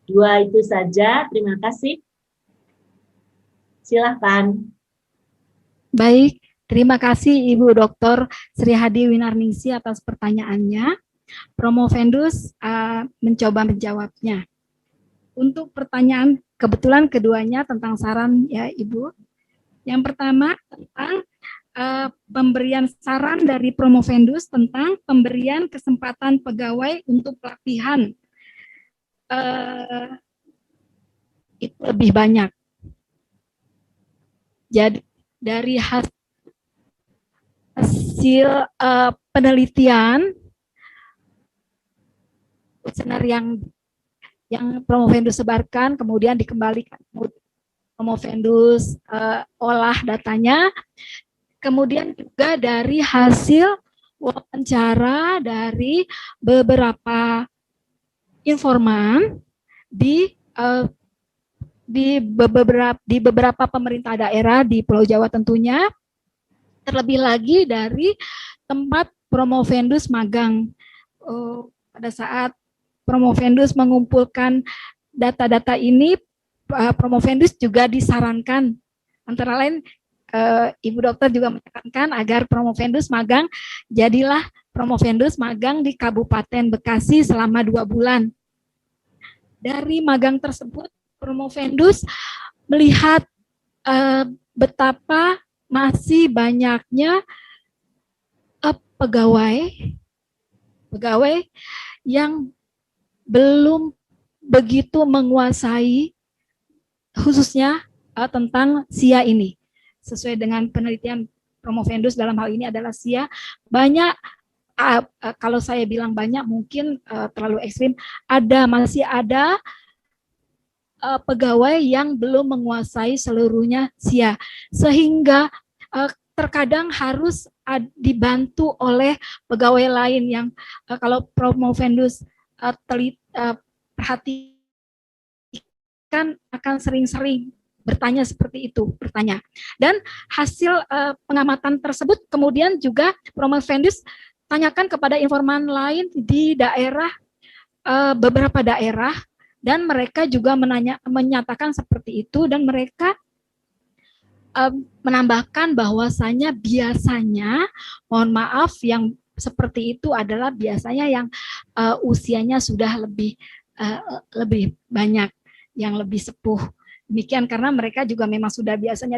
2 itu saja, terima kasih. Silahkan. Baik, terima kasih Ibu Dr. Sri Hadi Winaningsih atas pertanyaannya. Promovendus mencoba menjawabnya. Untuk pertanyaan kebetulan keduanya tentang saran ya Ibu. Yang pertama tentang pemberian saran dari Promovendus tentang pemberian kesempatan pegawai untuk pelatihan. Itu lebih banyak. Jadi dari hasil penelitian kuesioner yang Promovendus sebarkan, kemudian dikembalikan Promovendus olah datanya, kemudian juga dari hasil wawancara dari beberapa informan di beberapa pemerintah daerah di Pulau Jawa tentunya, terlebih lagi dari tempat Promovendus magang. Pada saat Promovendus mengumpulkan data-data ini, Promovendus juga disarankan, antara lain Ibu Dokter juga menekankan agar Promovendus magang, jadilah Promovendus magang di Kabupaten Bekasi selama 2 bulan. Dari magang tersebut, Promovendus melihat betapa masih banyaknya pegawai yang belum begitu menguasai khususnya tentang SIA ini. Sesuai dengan penelitian Promovendus dalam hal ini adalah SIA, banyak, kalau saya bilang banyak mungkin terlalu ekstrim, masih ada pegawai yang belum menguasai seluruhnya SIA, sehingga terkadang harus dibantu oleh pegawai lain yang kalau Promovendus perhatikan akan sering-sering bertanya seperti itu, Dan hasil pengamatan tersebut kemudian juga Promovendus tanyakan kepada informan lain di daerah, beberapa daerah, dan mereka juga menyatakan seperti itu, dan mereka menambahkan bahwasanya biasanya, mohon maaf, yang seperti itu adalah biasanya yang usianya sudah lebih banyak, yang lebih sepuh. Demikian karena mereka juga memang sudah biasanya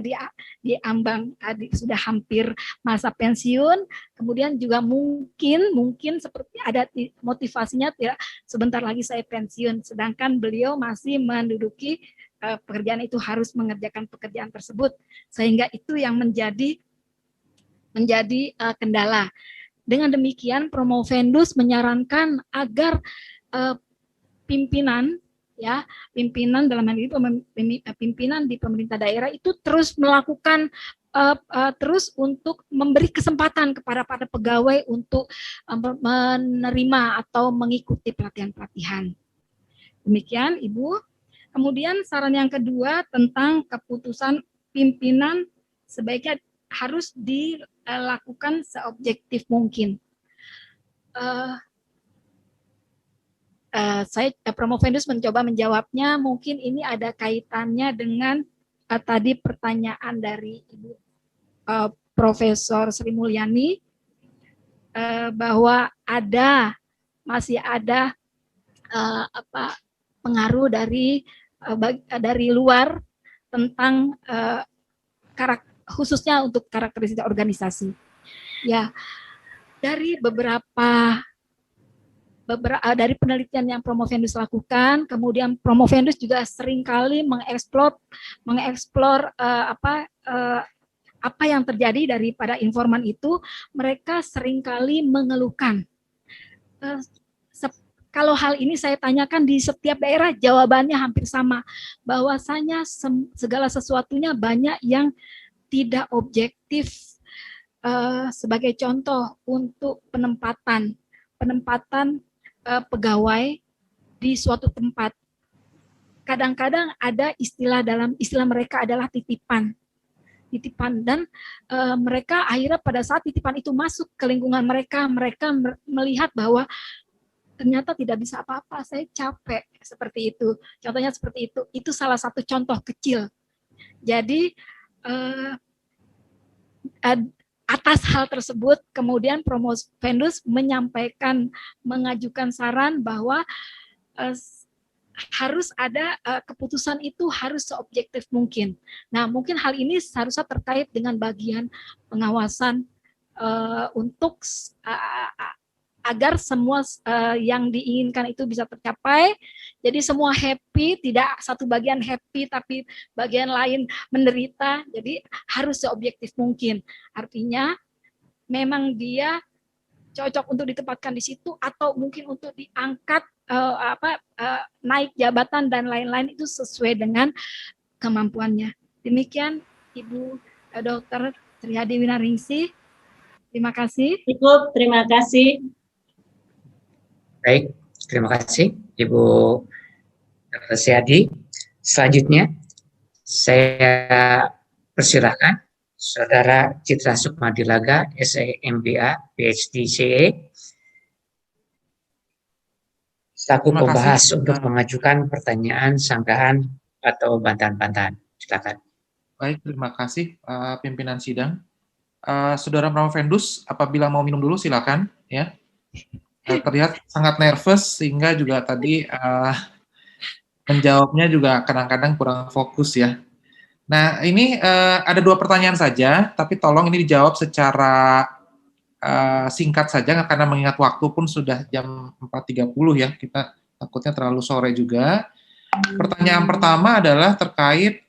diambang, sudah hampir masa pensiun, kemudian juga mungkin seperti ada motivasinya tidak sebentar lagi saya pensiun, sedangkan beliau masih menduduki pekerjaan itu, harus mengerjakan pekerjaan tersebut, sehingga itu yang menjadi kendala. Dengan demikian Promovendus menyarankan agar pimpinan dalam hal ini pimpinan di pemerintah daerah itu terus melakukan terus untuk memberi kesempatan kepada para pegawai untuk menerima atau mengikuti pelatihan-pelatihan. Demikian Ibu. Kemudian saran yang kedua tentang keputusan pimpinan sebaiknya harus dilakukan seobjektif mungkin. Promovendus mencoba menjawabnya, mungkin ini ada kaitannya dengan tadi pertanyaan dari Ibu Profesor Sri Mulyani, bahwa masih ada pengaruh dari luar tentang khususnya untuk karakteristik organisasi. Ya, dari dari penelitian yang Promovendus lakukan, kemudian Promovendus juga seringkali mengeksplor apa yang terjadi daripada informan itu. Mereka seringkali mengeluhkan. Kalau hal ini saya tanyakan di setiap daerah, jawabannya hampir sama, bahwasanya segala sesuatunya banyak yang tidak objektif. Sebagai contoh untuk penempatan pegawai di suatu tempat, kadang-kadang ada istilah mereka adalah titipan, dan mereka akhirnya pada saat titipan itu masuk ke lingkungan mereka melihat bahwa ternyata tidak bisa apa-apa, saya capek, seperti itu. Contohnya seperti itu. Itu salah satu contoh kecil. Jadi atas hal tersebut, kemudian Promovendus mengajukan saran bahwa harus ada keputusan itu harus seobjektif mungkin. Nah, mungkin hal ini seharusnya terkait dengan bagian pengawasan untuk agar semua yang diinginkan itu bisa tercapai. Jadi semua happy, tidak satu bagian happy tapi bagian lain menderita. Jadi harus seobjektif mungkin. Artinya memang dia cocok untuk ditempatkan di situ atau mungkin untuk diangkat naik jabatan dan lain-lain itu sesuai dengan kemampuannya. Demikian Ibu Dr. Trihadi Winaringsi. Terima kasih. Cukup, terima kasih. Baik, terima kasih Ibu Dr. Trihadi. Selanjutnya saya persilahkan Saudara Citra Sukmadilaga, SMBA, PhD CE, selaku pembahas untuk mengajukan pertanyaan, sanggahan, atau bantahan-bantahan. Silakan. Baik, terima kasih pimpinan sidang. Saudara Promovendus, apabila mau minum dulu silakan. Ya. Terlihat sangat nervous sehingga juga tadi menjawabnya juga kadang-kadang kurang fokus ya. Nah, ini ada 2 pertanyaan saja, tapi tolong ini dijawab secara singkat saja, karena mengingat waktu pun sudah jam 4.30 ya, kita takutnya terlalu sore juga. Pertanyaan pertama adalah terkait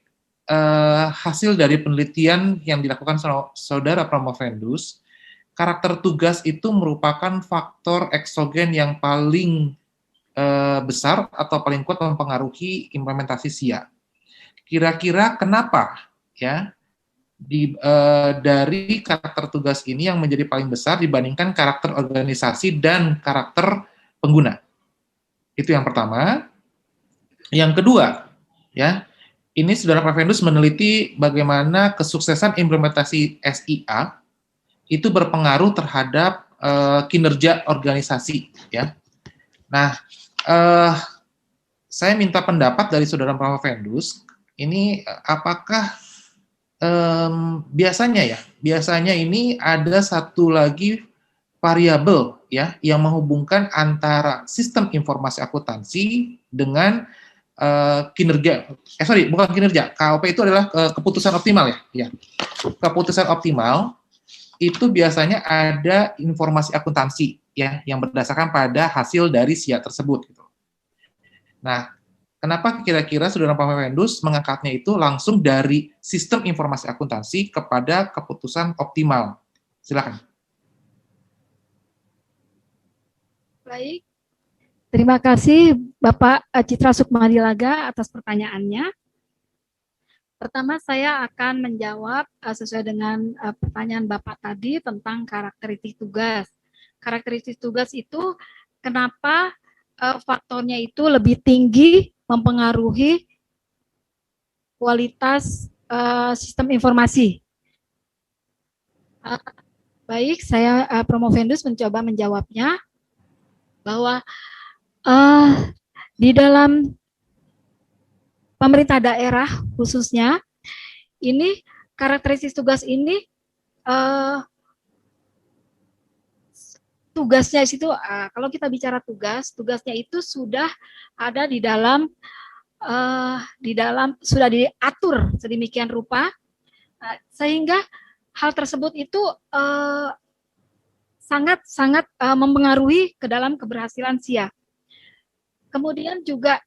hasil dari penelitian yang dilakukan Saudara Promovendus. Karakter tugas itu merupakan faktor eksogen yang paling besar atau paling kuat mempengaruhi implementasi SIA. Kira-kira kenapa ya dari karakter tugas ini yang menjadi paling besar dibandingkan karakter organisasi dan karakter pengguna? Itu yang pertama. Yang kedua, ya, ini Saudara Promovendus meneliti bagaimana kesuksesan implementasi SIA itu berpengaruh terhadap kinerja organisasi, ya. Nah, saya minta pendapat dari Saudara Promovendus. Ini apakah biasanya ini ada satu lagi variabel ya yang menghubungkan antara sistem informasi akuntansi dengan kinerja. Bukan kinerja. KOP itu adalah keputusan optimal ya. Keputusan optimal itu biasanya ada informasi akuntansi ya yang berdasarkan pada hasil dari SIA tersebut gitu. Nah, kenapa kira-kira Saudara Promovendus mengangkatnya itu langsung dari sistem informasi akuntansi kepada keputusan optimal? Silakan. Baik, terima kasih Bapak Citra Sukmadilaga atas pertanyaannya. Pertama saya akan menjawab sesuai dengan pertanyaan Bapak tadi tentang karakteristik tugas. Karakteristik tugas itu kenapa faktornya itu lebih tinggi mempengaruhi kualitas sistem informasi. Baik, saya Promovendus mencoba menjawabnya bahwa di dalam pemerintah daerah khususnya ini karakteristik tugas ini tugasnya itu kalau kita bicara tugasnya itu sudah ada di dalam sudah diatur sedemikian rupa sehingga hal tersebut itu sangat mempengaruhi ke dalam keberhasilan SIA. Kemudian juga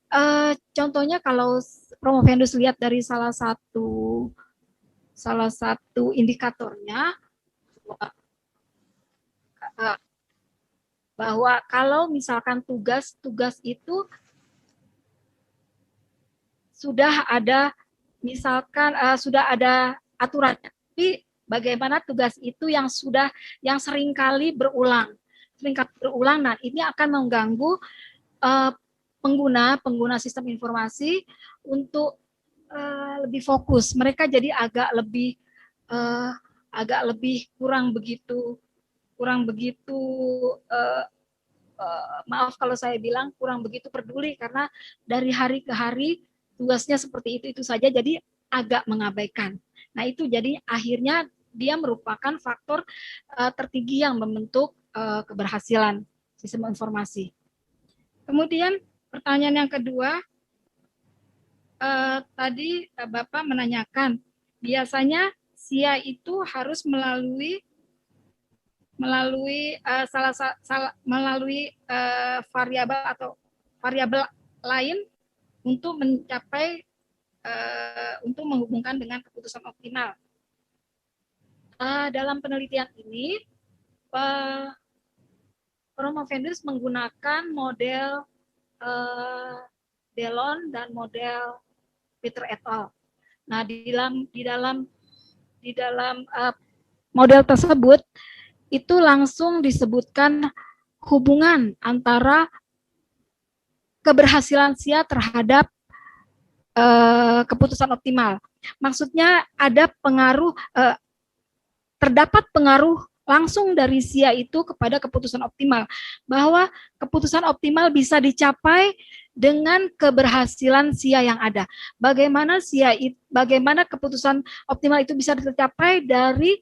contohnya kalau Promovendus lihat dari salah satu indikatornya bahwa kalau misalkan tugas itu sudah ada misalkan sudah ada aturan, tapi bagaimana tugas itu yang seringkali berulang. Nah ini akan mengganggu pengguna sistem informasi untuk lebih fokus. Mereka jadi agak lebih kurang begitu maaf kalau saya bilang kurang begitu peduli karena dari hari ke hari tugasnya seperti itu saja, jadi agak mengabaikan. Nah itu jadi akhirnya dia merupakan faktor tertinggi yang membentuk keberhasilan sistem informasi. Kemudian pertanyaan yang kedua, tadi Bapak menanyakan, biasanya SIA itu harus melalui variabel atau variabel lain untuk mencapai untuk menghubungkan dengan keputusan optimal. Dalam penelitian ini, Promovendus menggunakan model Delon dan model Peter et al. Nah, di dalam model tersebut itu langsung disebutkan hubungan antara keberhasilan SIA terhadap keputusan optimal. Maksudnya ada pengaruh, terdapat pengaruh langsung dari SIA itu kepada keputusan optimal, bahwa keputusan optimal bisa dicapai dengan keberhasilan SIA yang ada. Bagaimana keputusan optimal itu bisa tercapai dari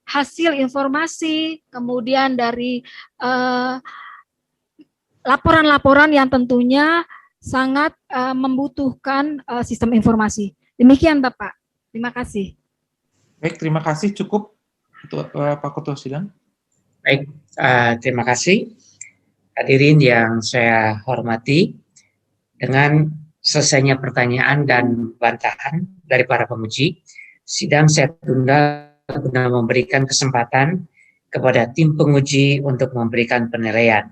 hasil informasi, kemudian dari laporan-laporan yang tentunya sangat membutuhkan sistem informasi. Demikian Bapak. Terima kasih. Baik, terima kasih. Cukup Pak Ketua Sidang. Baik, terima kasih. Hadirin yang saya hormati, dengan selesainya pertanyaan dan bantahan dari para penguji, sidang saya tunda guna memberikan kesempatan kepada tim penguji untuk memberikan penilaian.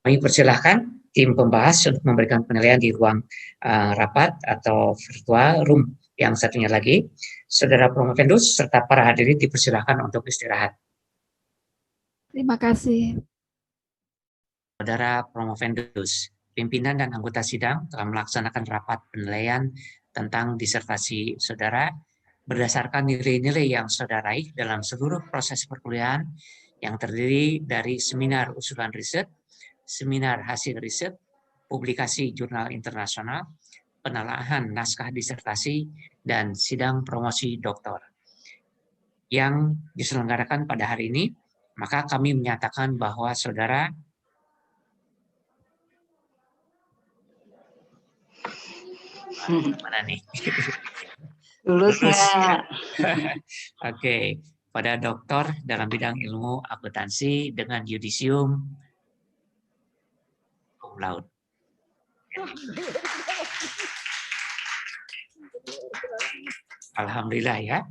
Kami persilahkan tim pembahas untuk memberikan penilaian di ruang rapat atau virtual room yang satunya lagi. Saudara Promovendus serta para hadirin dipersilahkan untuk istirahat. Terima kasih. Saudara Promovendus, pimpinan dan anggota sidang telah melaksanakan rapat penilaian tentang disertasi saudara berdasarkan nilai-nilai yang saudara raih dalam seluruh proses perkuliahan yang terdiri dari seminar usulan riset, seminar hasil riset, publikasi jurnal internasional, penelaahan naskah disertasi, dan sidang promosi doktor yang diselenggarakan pada hari ini. Maka kami menyatakan bahwa saudara mana nih? Lulus nggak? Oke, pada doktor dalam bidang ilmu akuntansi dengan yudisium cum laude. Alhamdulillah ya.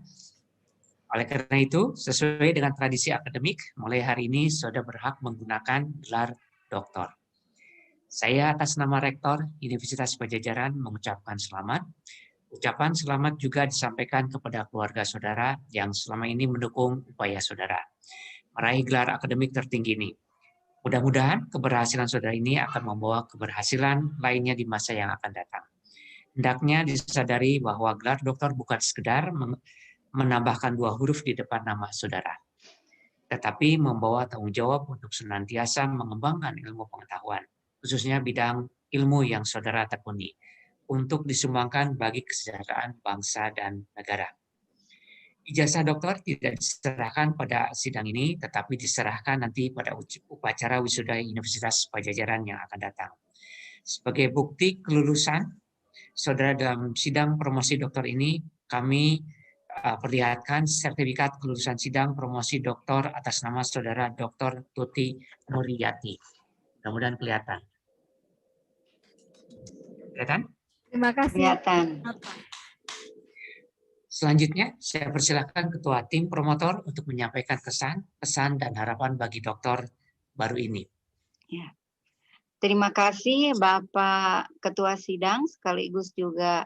Oleh karena itu, sesuai dengan tradisi akademik, mulai hari ini saudara berhak menggunakan gelar doktor. Saya atas nama Rektor Universitas Padjadjaran mengucapkan selamat. Ucapan selamat juga disampaikan kepada keluarga saudara yang selama ini mendukung upaya saudara meraih gelar akademik tertinggi ini. Mudah-mudahan keberhasilan saudara ini akan membawa keberhasilan lainnya di masa yang akan datang. Hendaknya disadari bahwa gelar doktor bukan sekedar menambahkan 2 huruf di depan nama saudara, tetapi membawa tanggung jawab untuk senantiasa mengembangkan ilmu pengetahuan, khususnya bidang ilmu yang saudara tekuni, untuk disumbangkan bagi kesejahteraan bangsa dan negara. Ijazah doktor tidak diserahkan pada sidang ini, tetapi diserahkan nanti pada upacara wisuda Universitas Padjadjaran yang akan datang. Sebagai bukti kelulusan saudara dalam sidang promosi doktor ini, kami perlihatkan sertifikat kelulusan sidang promosi doktor atas nama saudara Dr. Tuti Nuryati. Mudah-mudahan kelihatan. Kelihatan? Terima kasih. Kelihatan. Selanjutnya, saya persilakan Ketua Tim Promotor untuk menyampaikan kesan, pesan, dan harapan bagi doktor baru ini. Ya. Terima kasih Bapak Ketua Sidang, sekaligus juga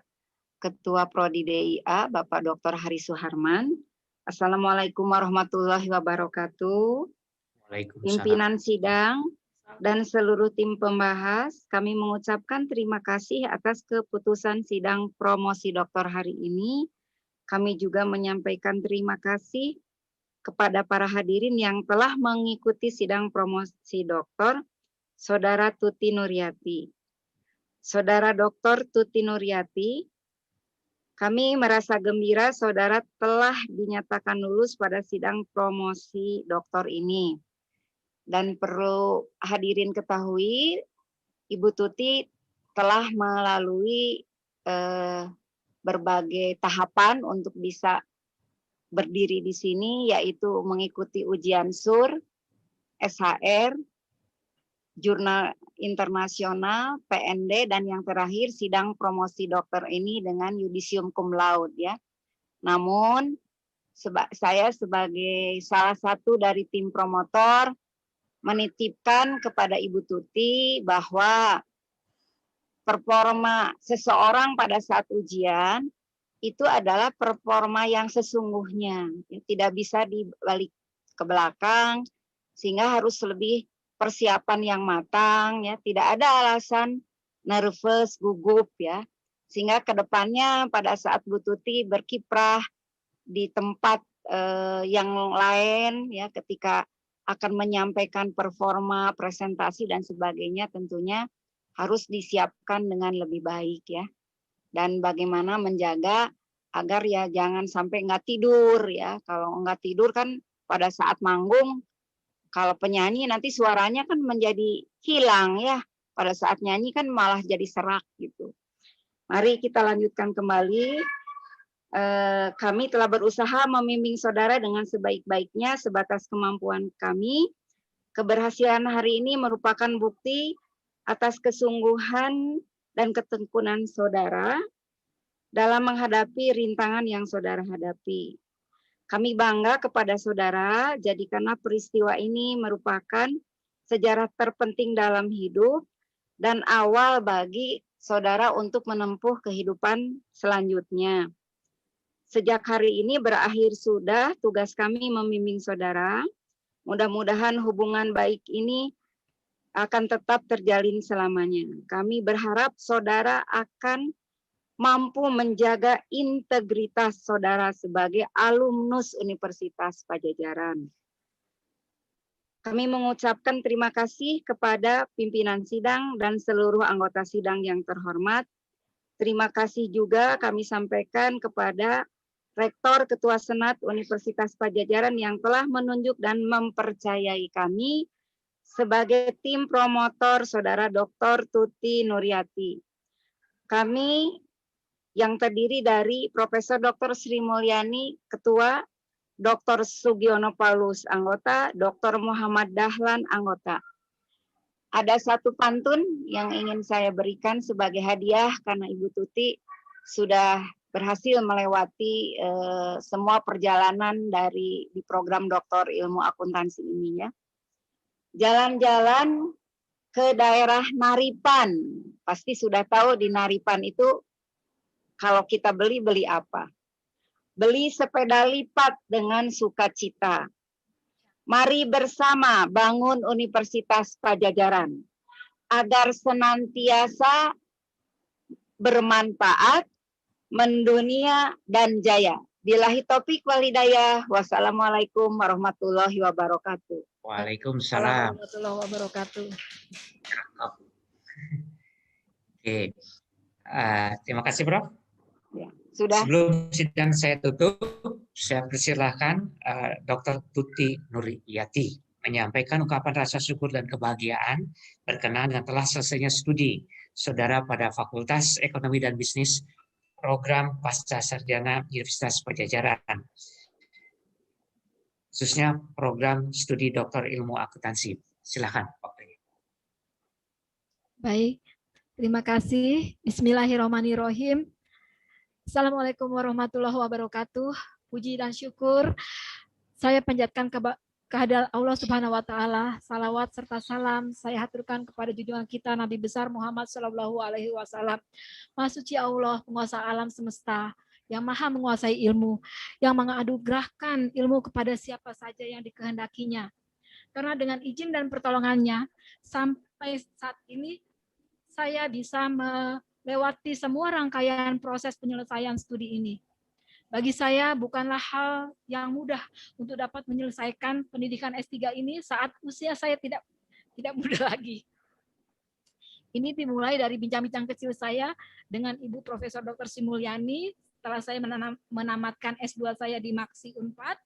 Ketua Prodi DIA, Bapak Dr. Hari Suharman. Assalamualaikum warahmatullahi wabarakatuh. Pimpinan sidang dan seluruh tim pembahas, kami mengucapkan terima kasih atas keputusan sidang promosi doktor hari ini. Kami juga menyampaikan terima kasih kepada para hadirin yang telah mengikuti sidang promosi doktor, Saudara Tuti Nuryati. Saudara Dr. Tuti Nuryati, Kami merasa gembira saudara telah dinyatakan lulus pada sidang promosi doktor ini. Dan perlu hadirin ketahui, Ibu Tuti telah melalui berbagai tahapan untuk bisa berdiri di sini, yaitu mengikuti ujian SUR, SHR, jurnal internasional, PND, dan yang terakhir sidang promosi dokter ini dengan yudisium cum laude ya. Namun saya sebagai salah satu dari tim promotor menitipkan kepada Ibu Tuti bahwa performa seseorang pada saat ujian itu adalah performa yang sesungguhnya, tidak bisa dibalik ke belakang, sehingga harus lebih persiapan yang matang, ya, tidak ada alasan nervous, gugup, ya, sehingga kedepannya pada saat Bu Tuti berkiprah di tempat yang lain, ya, ketika akan menyampaikan performa, presentasi dan sebagainya, tentunya harus disiapkan dengan lebih baik, ya. Dan bagaimana menjaga agar ya jangan sampai nggak tidur, ya. Kalau nggak tidur kan pada saat manggung, kalau penyanyi nanti suaranya kan menjadi hilang, ya. Pada saat nyanyi kan malah jadi serak gitu. Mari kita lanjutkan kembali. Kami telah berusaha membimbing saudara dengan sebaik-baiknya sebatas kemampuan kami. Keberhasilan hari ini merupakan bukti atas kesungguhan dan ketekunan saudara dalam menghadapi rintangan yang saudara hadapi. Kami bangga kepada saudara, jadikanlah peristiwa ini merupakan sejarah terpenting dalam hidup dan awal bagi saudara untuk menempuh kehidupan selanjutnya. Sejak hari ini berakhir sudah tugas kami membimbing saudara. Mudah-mudahan hubungan baik ini akan tetap terjalin selamanya. Kami berharap saudara akan mampu menjaga integritas saudara sebagai alumnus Universitas Padjadjaran. Kami mengucapkan terima kasih kepada pimpinan sidang dan seluruh anggota sidang yang terhormat. Terima kasih juga kami sampaikan kepada Rektor Ketua Senat Universitas Padjadjaran yang telah menunjuk dan mempercayai kami sebagai tim promotor Saudara Dr. Tuti Nuryati. Kami yang terdiri dari Profesor Dr. Sri Mulyani, Ketua, Dr. Sugiono Paulus, anggota, Dr. Muhammad Dahlan, anggota. Ada satu pantun yang ingin saya berikan sebagai hadiah karena Ibu Tuti sudah berhasil melewati semua perjalanan di program Doktor Ilmu Akuntansi ini, ya. Jalan-jalan ke daerah Naripan, pasti sudah tahu di Naripan itu kalau kita beli apa? Beli sepeda lipat dengan sukacita. Mari bersama bangun Universitas Padjadjaran agar senantiasa bermanfaat, mendunia dan jaya. Billahi taufik wal hidayah. Wassalamualaikum warahmatullahi wabarakatuh. Waalaikumsalam warahmatullahi wabarakatuh. Oke, terima kasih, Prof. Ya, sudah. Sebelum sidang saya tutup, saya persilahkan Dr. Tuti Nuryati menyampaikan ungkapan rasa syukur dan kebahagiaan berkenaan dengan telah selesainya studi saudara pada Fakultas Ekonomi dan Bisnis Program Pasca Sarjana Universitas Padjadjaran, khususnya program studi Doktor Ilmu Akuntansi. Silakan, Pak. Baik, terima kasih. Bismillahirrahmanirrahim. Assalamualaikum warahmatullahi wabarakatuh. Puji dan syukur saya panjatkan kehadirat Allah Subhanahu wa taala. Salawat serta salam saya haturkan kepada junjungan kita Nabi besar Muhammad sallallahu alaihi wasallam. Maha suci Allah, penguasa alam semesta, yang maha menguasai ilmu, yang menganugerahkan ilmu kepada siapa saja yang dikehendakinya. Karena dengan izin dan pertolongannya, sampai saat ini saya bisa melewati semua rangkaian proses penyelesaian studi ini. Bagi saya bukanlah hal yang mudah untuk dapat menyelesaikan pendidikan S3 ini saat usia saya tidak muda lagi. Ini dimulai dari bincang-bincang kecil saya dengan Ibu Profesor Dr. Sri Mulyani setelah saya menamatkan S2 saya di Maksi Unpad,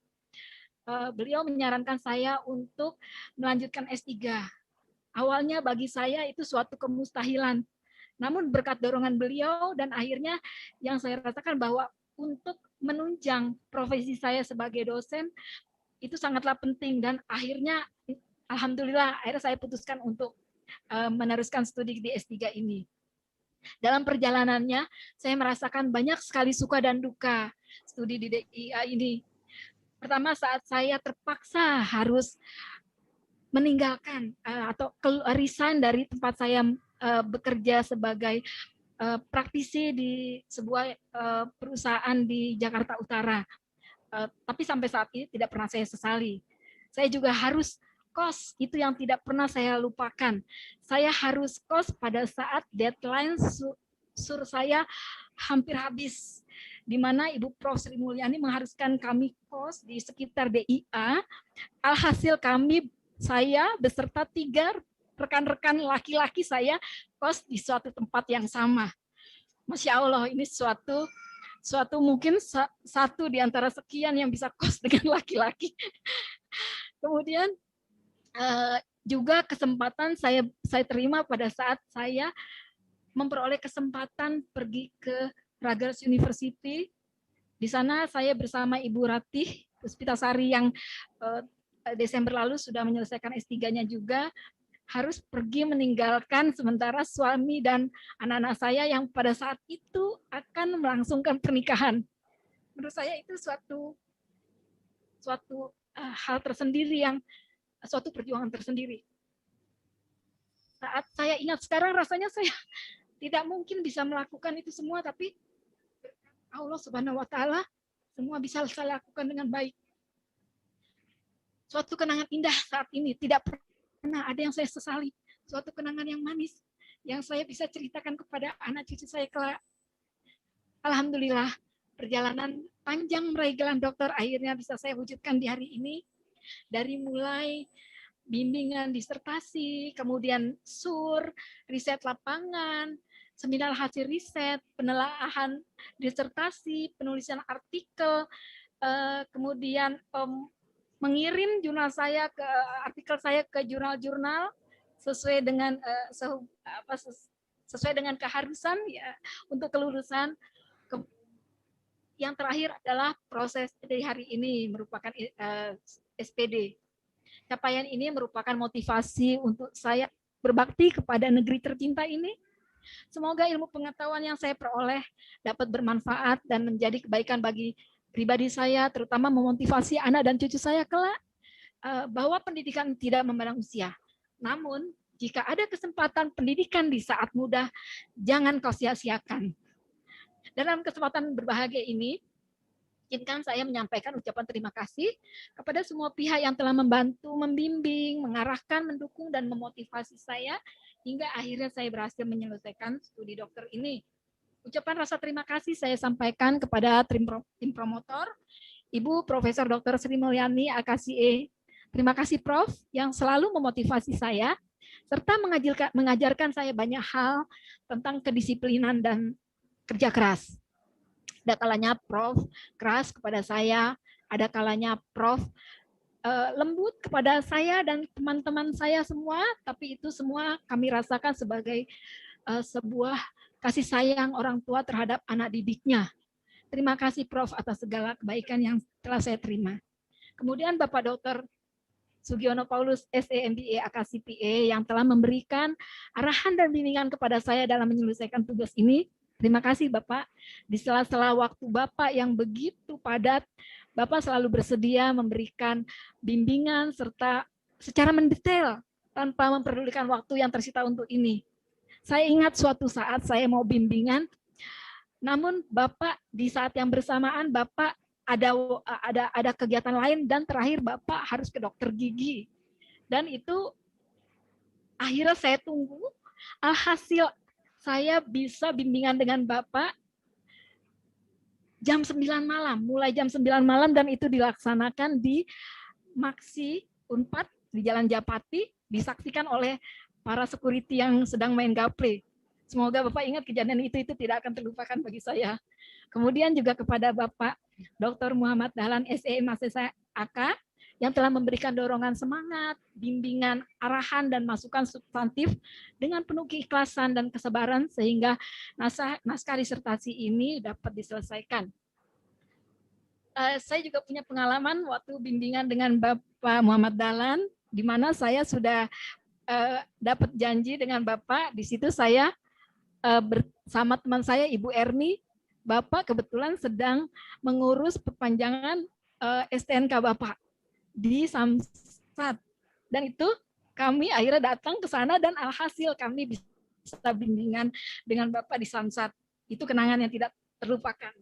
beliau menyarankan saya untuk melanjutkan S3. Awalnya bagi saya itu suatu kemustahilan. Namun berkat dorongan beliau dan akhirnya yang saya rasakan bahwa untuk menunjang profesi saya sebagai dosen itu sangatlah penting, dan akhirnya alhamdulillah akhirnya saya putuskan untuk meneruskan studi di S3 ini. Dalam perjalanannya saya merasakan banyak sekali suka dan duka studi di DIA ini. Pertama, saat saya terpaksa harus meninggalkan atau resign dari tempat saya bekerja sebagai praktisi di sebuah perusahaan di Jakarta Utara. Tapi sampai saat ini tidak pernah saya sesali. Saya juga harus kos, itu yang tidak pernah saya lupakan. Saya harus kos pada saat deadline sur saya hampir habis, di mana Ibu Prof. Sri Mulyani mengharuskan kami kos di sekitar DIA. Alhasil saya beserta 3 rekan-rekan laki-laki saya kos di suatu tempat yang sama. Masya Allah, ini suatu mungkin satu di antara sekian yang bisa kos dengan laki-laki. Kemudian juga kesempatan saya terima pada saat saya memperoleh kesempatan pergi ke Rutgers University. Di sana saya bersama Ibu Ratih Puspitasari yang Desember lalu sudah menyelesaikan S3-nya juga, harus pergi meninggalkan sementara suami dan anak-anak saya yang pada saat itu akan melangsungkan pernikahan. Menurut saya itu suatu hal tersendiri, yang suatu perjuangan tersendiri. Saat saya ingat sekarang, rasanya saya tidak mungkin bisa melakukan itu semua, tapi Allah Subhanahu wa Ta'ala semua bisa saya lakukan dengan baik. Suatu kenangan indah saat ini, tidak pernah ada yang saya sesali. Suatu kenangan yang manis yang saya bisa ceritakan kepada anak cucu saya kelak. Alhamdulillah, perjalanan panjang meraih gelar doktor akhirnya bisa saya wujudkan di hari ini. Dari mulai bimbingan disertasi, kemudian sur, riset lapangan, seminar hasil riset, penelaahan disertasi, penulisan artikel, kemudian mengirim artikel saya ke jurnal-jurnal sesuai dengan sesuai dengan keharusan ya untuk kelulusan. Yang terakhir adalah proses dari hari ini merupakan SPD. Capaian ini merupakan motivasi untuk saya berbakti kepada negeri tercinta ini. Semoga ilmu pengetahuan yang saya peroleh dapat bermanfaat dan menjadi kebaikan bagi pribadi saya, terutama memotivasi anak dan cucu saya kelak, bahwa pendidikan tidak memandang usia. Namun, jika ada kesempatan pendidikan di saat muda, jangan kau sia-siakan. Dalam kesempatan berbahagia ini, izinkan saya menyampaikan ucapan terima kasih kepada semua pihak yang telah membantu, membimbing, mengarahkan, mendukung, dan memotivasi saya, hingga akhirnya saya berhasil menyelesaikan studi dokter ini. Ucapan rasa terima kasih saya sampaikan kepada tim promotor, Ibu Profesor Dr. Sri Mulyani AKSIE. Terima kasih Prof yang selalu memotivasi saya, serta mengajarkan saya banyak hal tentang kedisiplinan dan kerja keras. Ada kalanya Prof keras kepada saya, ada kalanya Prof lembut kepada saya dan teman-teman saya semua, tapi itu semua kami rasakan sebagai sebuah kasih sayang orang tua terhadap anak didiknya. Terima kasih Prof atas segala kebaikan yang telah saya terima. Kemudian Bapak Dr. Sugiono Paulus SEMBA AKSIPE yang telah memberikan arahan dan bimbingan kepada saya dalam menyelesaikan tugas ini. Terima kasih Bapak. Di sela-sela waktu Bapak yang begitu padat, Bapak selalu bersedia memberikan bimbingan serta secara mendetail tanpa memperdulikan waktu yang tersita untuk ini. Saya ingat suatu saat saya mau bimbingan, namun Bapak di saat yang bersamaan Bapak ada kegiatan lain dan terakhir Bapak harus ke dokter gigi. Dan itu akhirnya saya tunggu, alhasil saya bisa bimbingan dengan Bapak jam 9 malam, mulai jam 9 malam, dan itu dilaksanakan di Maksi Unpad di Jalan Japati, disaksikan oleh para security yang sedang main gaple. Semoga Bapak ingat kejadian itu tidak akan terlupakan bagi saya. Kemudian juga kepada Bapak Dr. Muhammad Dahlan SEM AK yang telah memberikan dorongan semangat, bimbingan, arahan, dan masukan substantif dengan penuh keikhlasan dan kesabaran sehingga naskah disertasi ini dapat diselesaikan. Saya juga punya pengalaman waktu bimbingan dengan Bapak Muhammad Dahlan, di mana saya sudah dapat janji dengan Bapak. Di situ saya bersama teman saya, Ibu Erni. Bapak kebetulan sedang mengurus perpanjangan STNK Bapak di Samsat. Dan itu kami akhirnya datang ke sana dan alhasil kami bisa bimbingan dengan Bapak di Samsat. Itu kenangan yang tidak terlupakan.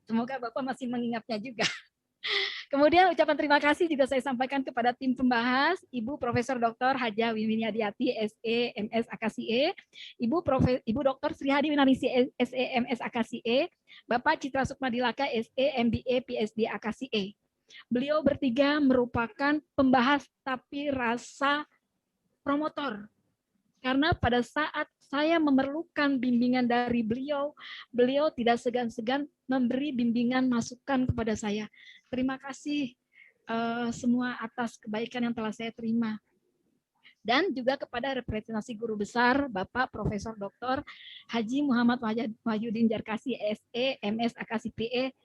Semoga Bapak masih mengingatnya juga. Kemudian ucapan terima kasih juga saya sampaikan kepada tim pembahas, Ibu Profesor Dr. Haja Wiminiadiati, SE, MS, AKSIE, Ibu Dr. Sri Hadi Winarisi, SE, MS, AKSIE, Bapak Citra Sukmadilaka, SE, MBA, PSD, AKSIE. Beliau bertiga merupakan pembahas tapi rasa promotor. Karena pada saat saya memerlukan bimbingan dari beliau, beliau tidak segan-segan memberi bimbingan masukan kepada saya. Terima kasih semua atas kebaikan yang telah saya terima. Dan juga kepada representasi guru besar, Bapak Profesor Dr. Haji Muhammad Wahyudin Jarkasi, SE, MS, AKSIPE.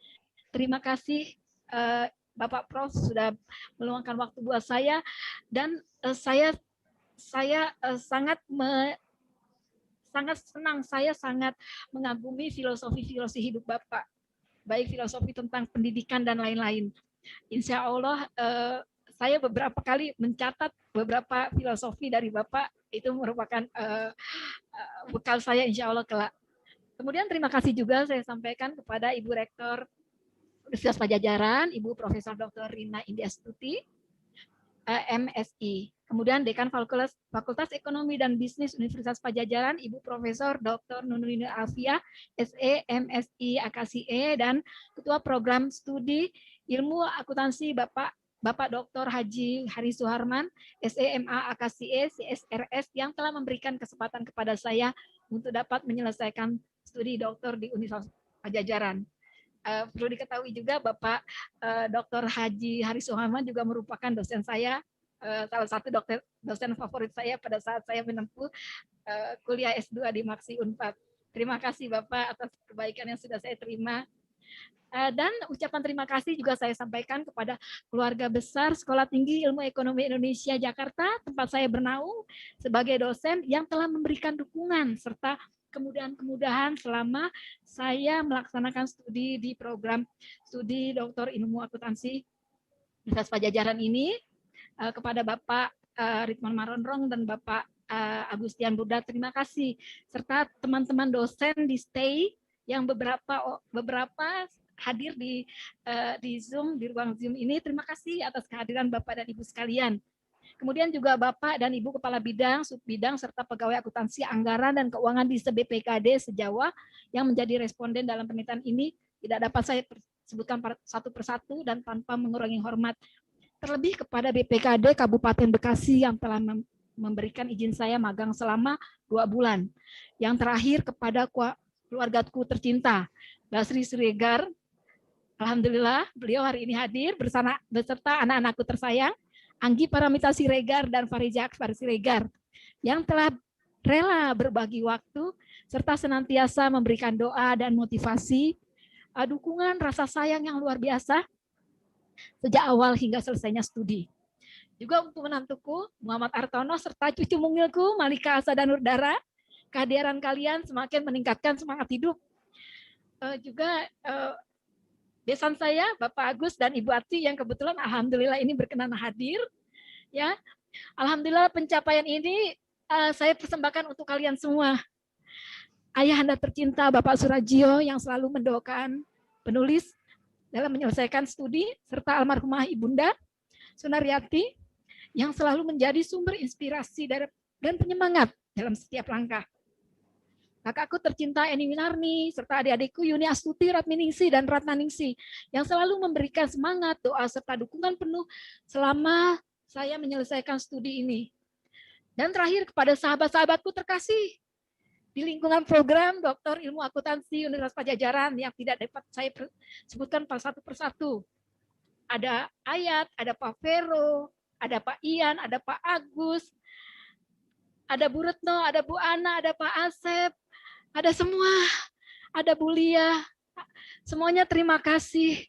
Terima kasih Bapak Prof sudah meluangkan waktu buat saya, dan saya sangat senang, saya sangat mengagumi filosofi hidup Bapak, baik filosofi tentang pendidikan dan lain-lain. Insya Allah saya beberapa kali mencatat beberapa filosofi dari Bapak, itu merupakan bekal saya insya Allah kelak. Kemudian terima kasih juga saya sampaikan kepada Ibu Rektor Universitas Padjadjaran, Ibu Profesor Dr. Rina Indiastuti, MSI. Kemudian Dekan Fakultas Ekonomi dan Bisnis Universitas Padjadjaran, Ibu Profesor Dr. Nunuyun Alfiah, SE, MSI, AKSIE, dan Ketua Program Studi Ilmu Akuntansi Bapak Dr. Haji Hari Suharman, SMA, AKSIE, CSRS, yang telah memberikan kesempatan kepada saya untuk dapat menyelesaikan studi doktor di Universitas Padjadjaran. Perlu diketahui juga Bapak Dr. Haji Hari Suharman juga merupakan dosen saya, salah satu dosen favorit saya pada saat saya menempuh kuliah S2 di Maksi Unpad. Terima kasih Bapak atas kebaikan yang sudah saya terima. Dan ucapan terima kasih juga saya sampaikan kepada keluarga besar Sekolah Tinggi Ilmu Ekonomi Indonesia Jakarta, tempat saya bernaung sebagai dosen, yang telah memberikan dukungan serta kemudahan-kemudahan selama saya melaksanakan studi di program studi Doktor Ilmu Akuntansi Universitas Padjadjaran ini. Kepada Bapak Ridwan Maronrong dan Bapak Agustian Buddha, terima kasih, serta teman-teman dosen di STAY yang beberapa hadir di Zoom, di ruang Zoom ini. Terima kasih atas kehadiran Bapak dan Ibu sekalian. Kemudian juga Bapak dan Ibu Kepala Bidang, Subbidang, serta Pegawai Akuntansi, Anggaran, dan Keuangan di BPKD se-Jawa yang menjadi responden dalam penelitian ini. Tidak dapat saya sebutkan satu persatu dan tanpa mengurangi hormat. Terlebih kepada BPKD Kabupaten Bekasi yang telah memberikan izin saya magang selama 2 bulan. Yang terakhir kepada keluargaku tercinta, Basri Siregar. Alhamdulillah beliau hari ini hadir beserta anak-anakku tersayang, Anggi Paramita Siregar dan Farizah Akbar Siregar, yang telah rela berbagi waktu serta senantiasa memberikan doa dan motivasi, dukungan, rasa sayang yang luar biasa sejak awal hingga selesainya studi. Juga untuk menantuku Muhammad Artono serta cucu mungilku Malika Asa dan Nurdara, kehadiran kalian semakin meningkatkan semangat hidup. Juga besan saya Bapak Agus dan Ibu Ati yang kebetulan alhamdulillah ini berkenan hadir. Ya, alhamdulillah pencapaian ini saya persembahkan untuk kalian semua. Ayahanda tercinta Bapak Surajio yang selalu mendoakan penulis dalam menyelesaikan studi, serta almarhumah Ibunda Sunaryati yang selalu menjadi sumber inspirasi dan penyemangat dalam setiap langkah. Kakakku tercinta Eni Winarni, serta adik-adikku Yuni Astuti, Ratminingsi, dan Ratnaningsi yang selalu memberikan semangat, doa, serta dukungan penuh selama saya menyelesaikan studi ini. Dan terakhir kepada sahabat-sahabatku terkasih di lingkungan program Doktor Ilmu Akuntansi Universitas Padjadjaran yang tidak dapat saya sebutkan satu persatu. Ada Ayat, ada Pak Vero, ada Pak Ian, ada Pak Agus, ada Bu Retno, ada Bu Ana, ada Pak Asep, ada semua, ada Bu Lia. Semuanya terima kasih.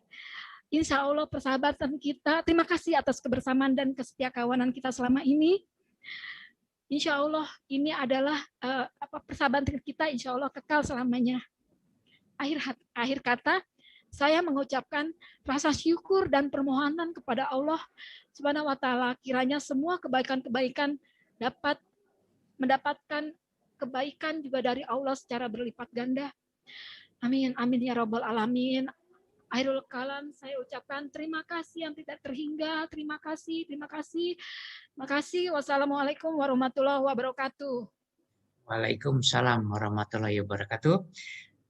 Insya Allah persahabatan kita, terima kasih atas kebersamaan dan kesetiakawanan kita selama ini. Insya Allah ini adalah persahabatan kita, insya Allah kekal selamanya. Akhir kata, saya mengucapkan rasa syukur dan permohonan kepada Allah Subhanahu wa Ta'ala, kiranya semua kebaikan-kebaikan dapat mendapatkan kebaikan juga dari Allah secara berlipat ganda. Amin, amin ya Rabbal Alamin. Akhirul kalam, saya ucapkan terima kasih yang tidak terhingga. Terima kasih, terima kasih. Terima kasih. Wassalamualaikum warahmatullahi wabarakatuh. Waalaikumsalam warahmatullahi wabarakatuh.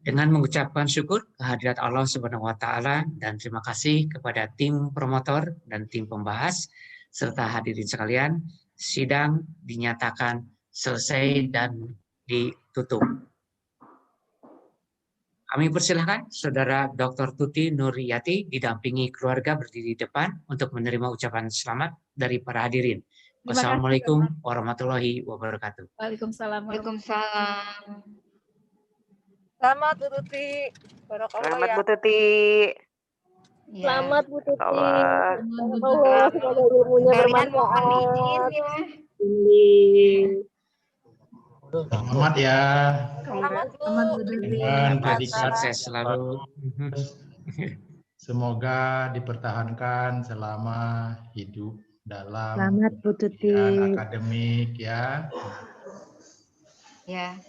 Dengan mengucapkan syukur kehadirat Allah Subhanahu wa Ta'ala dan terima kasih kepada tim promotor dan tim pembahas serta hadirin sekalian, sidang dinyatakan selesai dan ditutup. Kami persilahkan Saudara Dr. Tuti Nuriyati didampingi keluarga berdiri di depan untuk menerima ucapan selamat dari para hadirin. Wassalamualaikum warahmatullahi wabarakatuh. Waalaikumsalam. Waalaikumsalam. Selamat Bu Tuti. Selamat Bu Tuti. Selamat Bu Tuti. Selamat. Semoga ilmunya Kalian mohon izin ya. Selamat ya. Selamat Bu. Dengan predikat Sukses selalu. semoga dipertahankan selama hidup dalam Selamat Bu Tuti. akademik ya. Ya.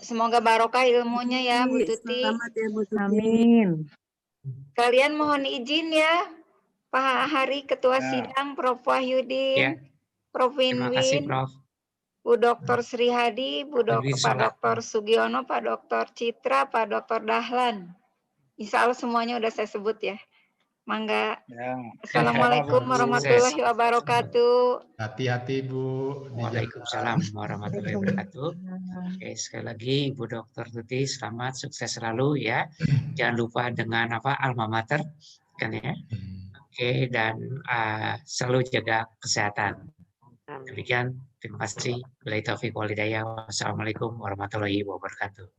Semoga barokah ilmunya ya Bu Tuti. Selamat ya Bu Tuti. Amin. Kalian mohon izin ya. Pak Hari Ketua Sidang, Prof. Wahyudin, Ya. Prof. Terima kasih Winwin, Prof. Bu Dr. Sri Hadi, Pak Sholat. Dr. Sugiono, Pak Dr. Citra, Pak Dr. Dahlan. Insya Allah semuanya udah saya sebut ya. Mangga. Ya. Assalamualaikum warahmatullahi wabarakatuh. Hati-hati Bu. Waalaikumsalam warahmatullahi wabarakatuh. Oke, sekali lagi Ibu Dr. Tuti selamat sukses selalu ya. Jangan lupa dengan alma mater kan ya. Oke, dan selalu jaga kesehatan. Demikian, terima kasih. Wabillahi taufiq wal hidayah. Wassalamualaikum warahmatullahi wabarakatuh.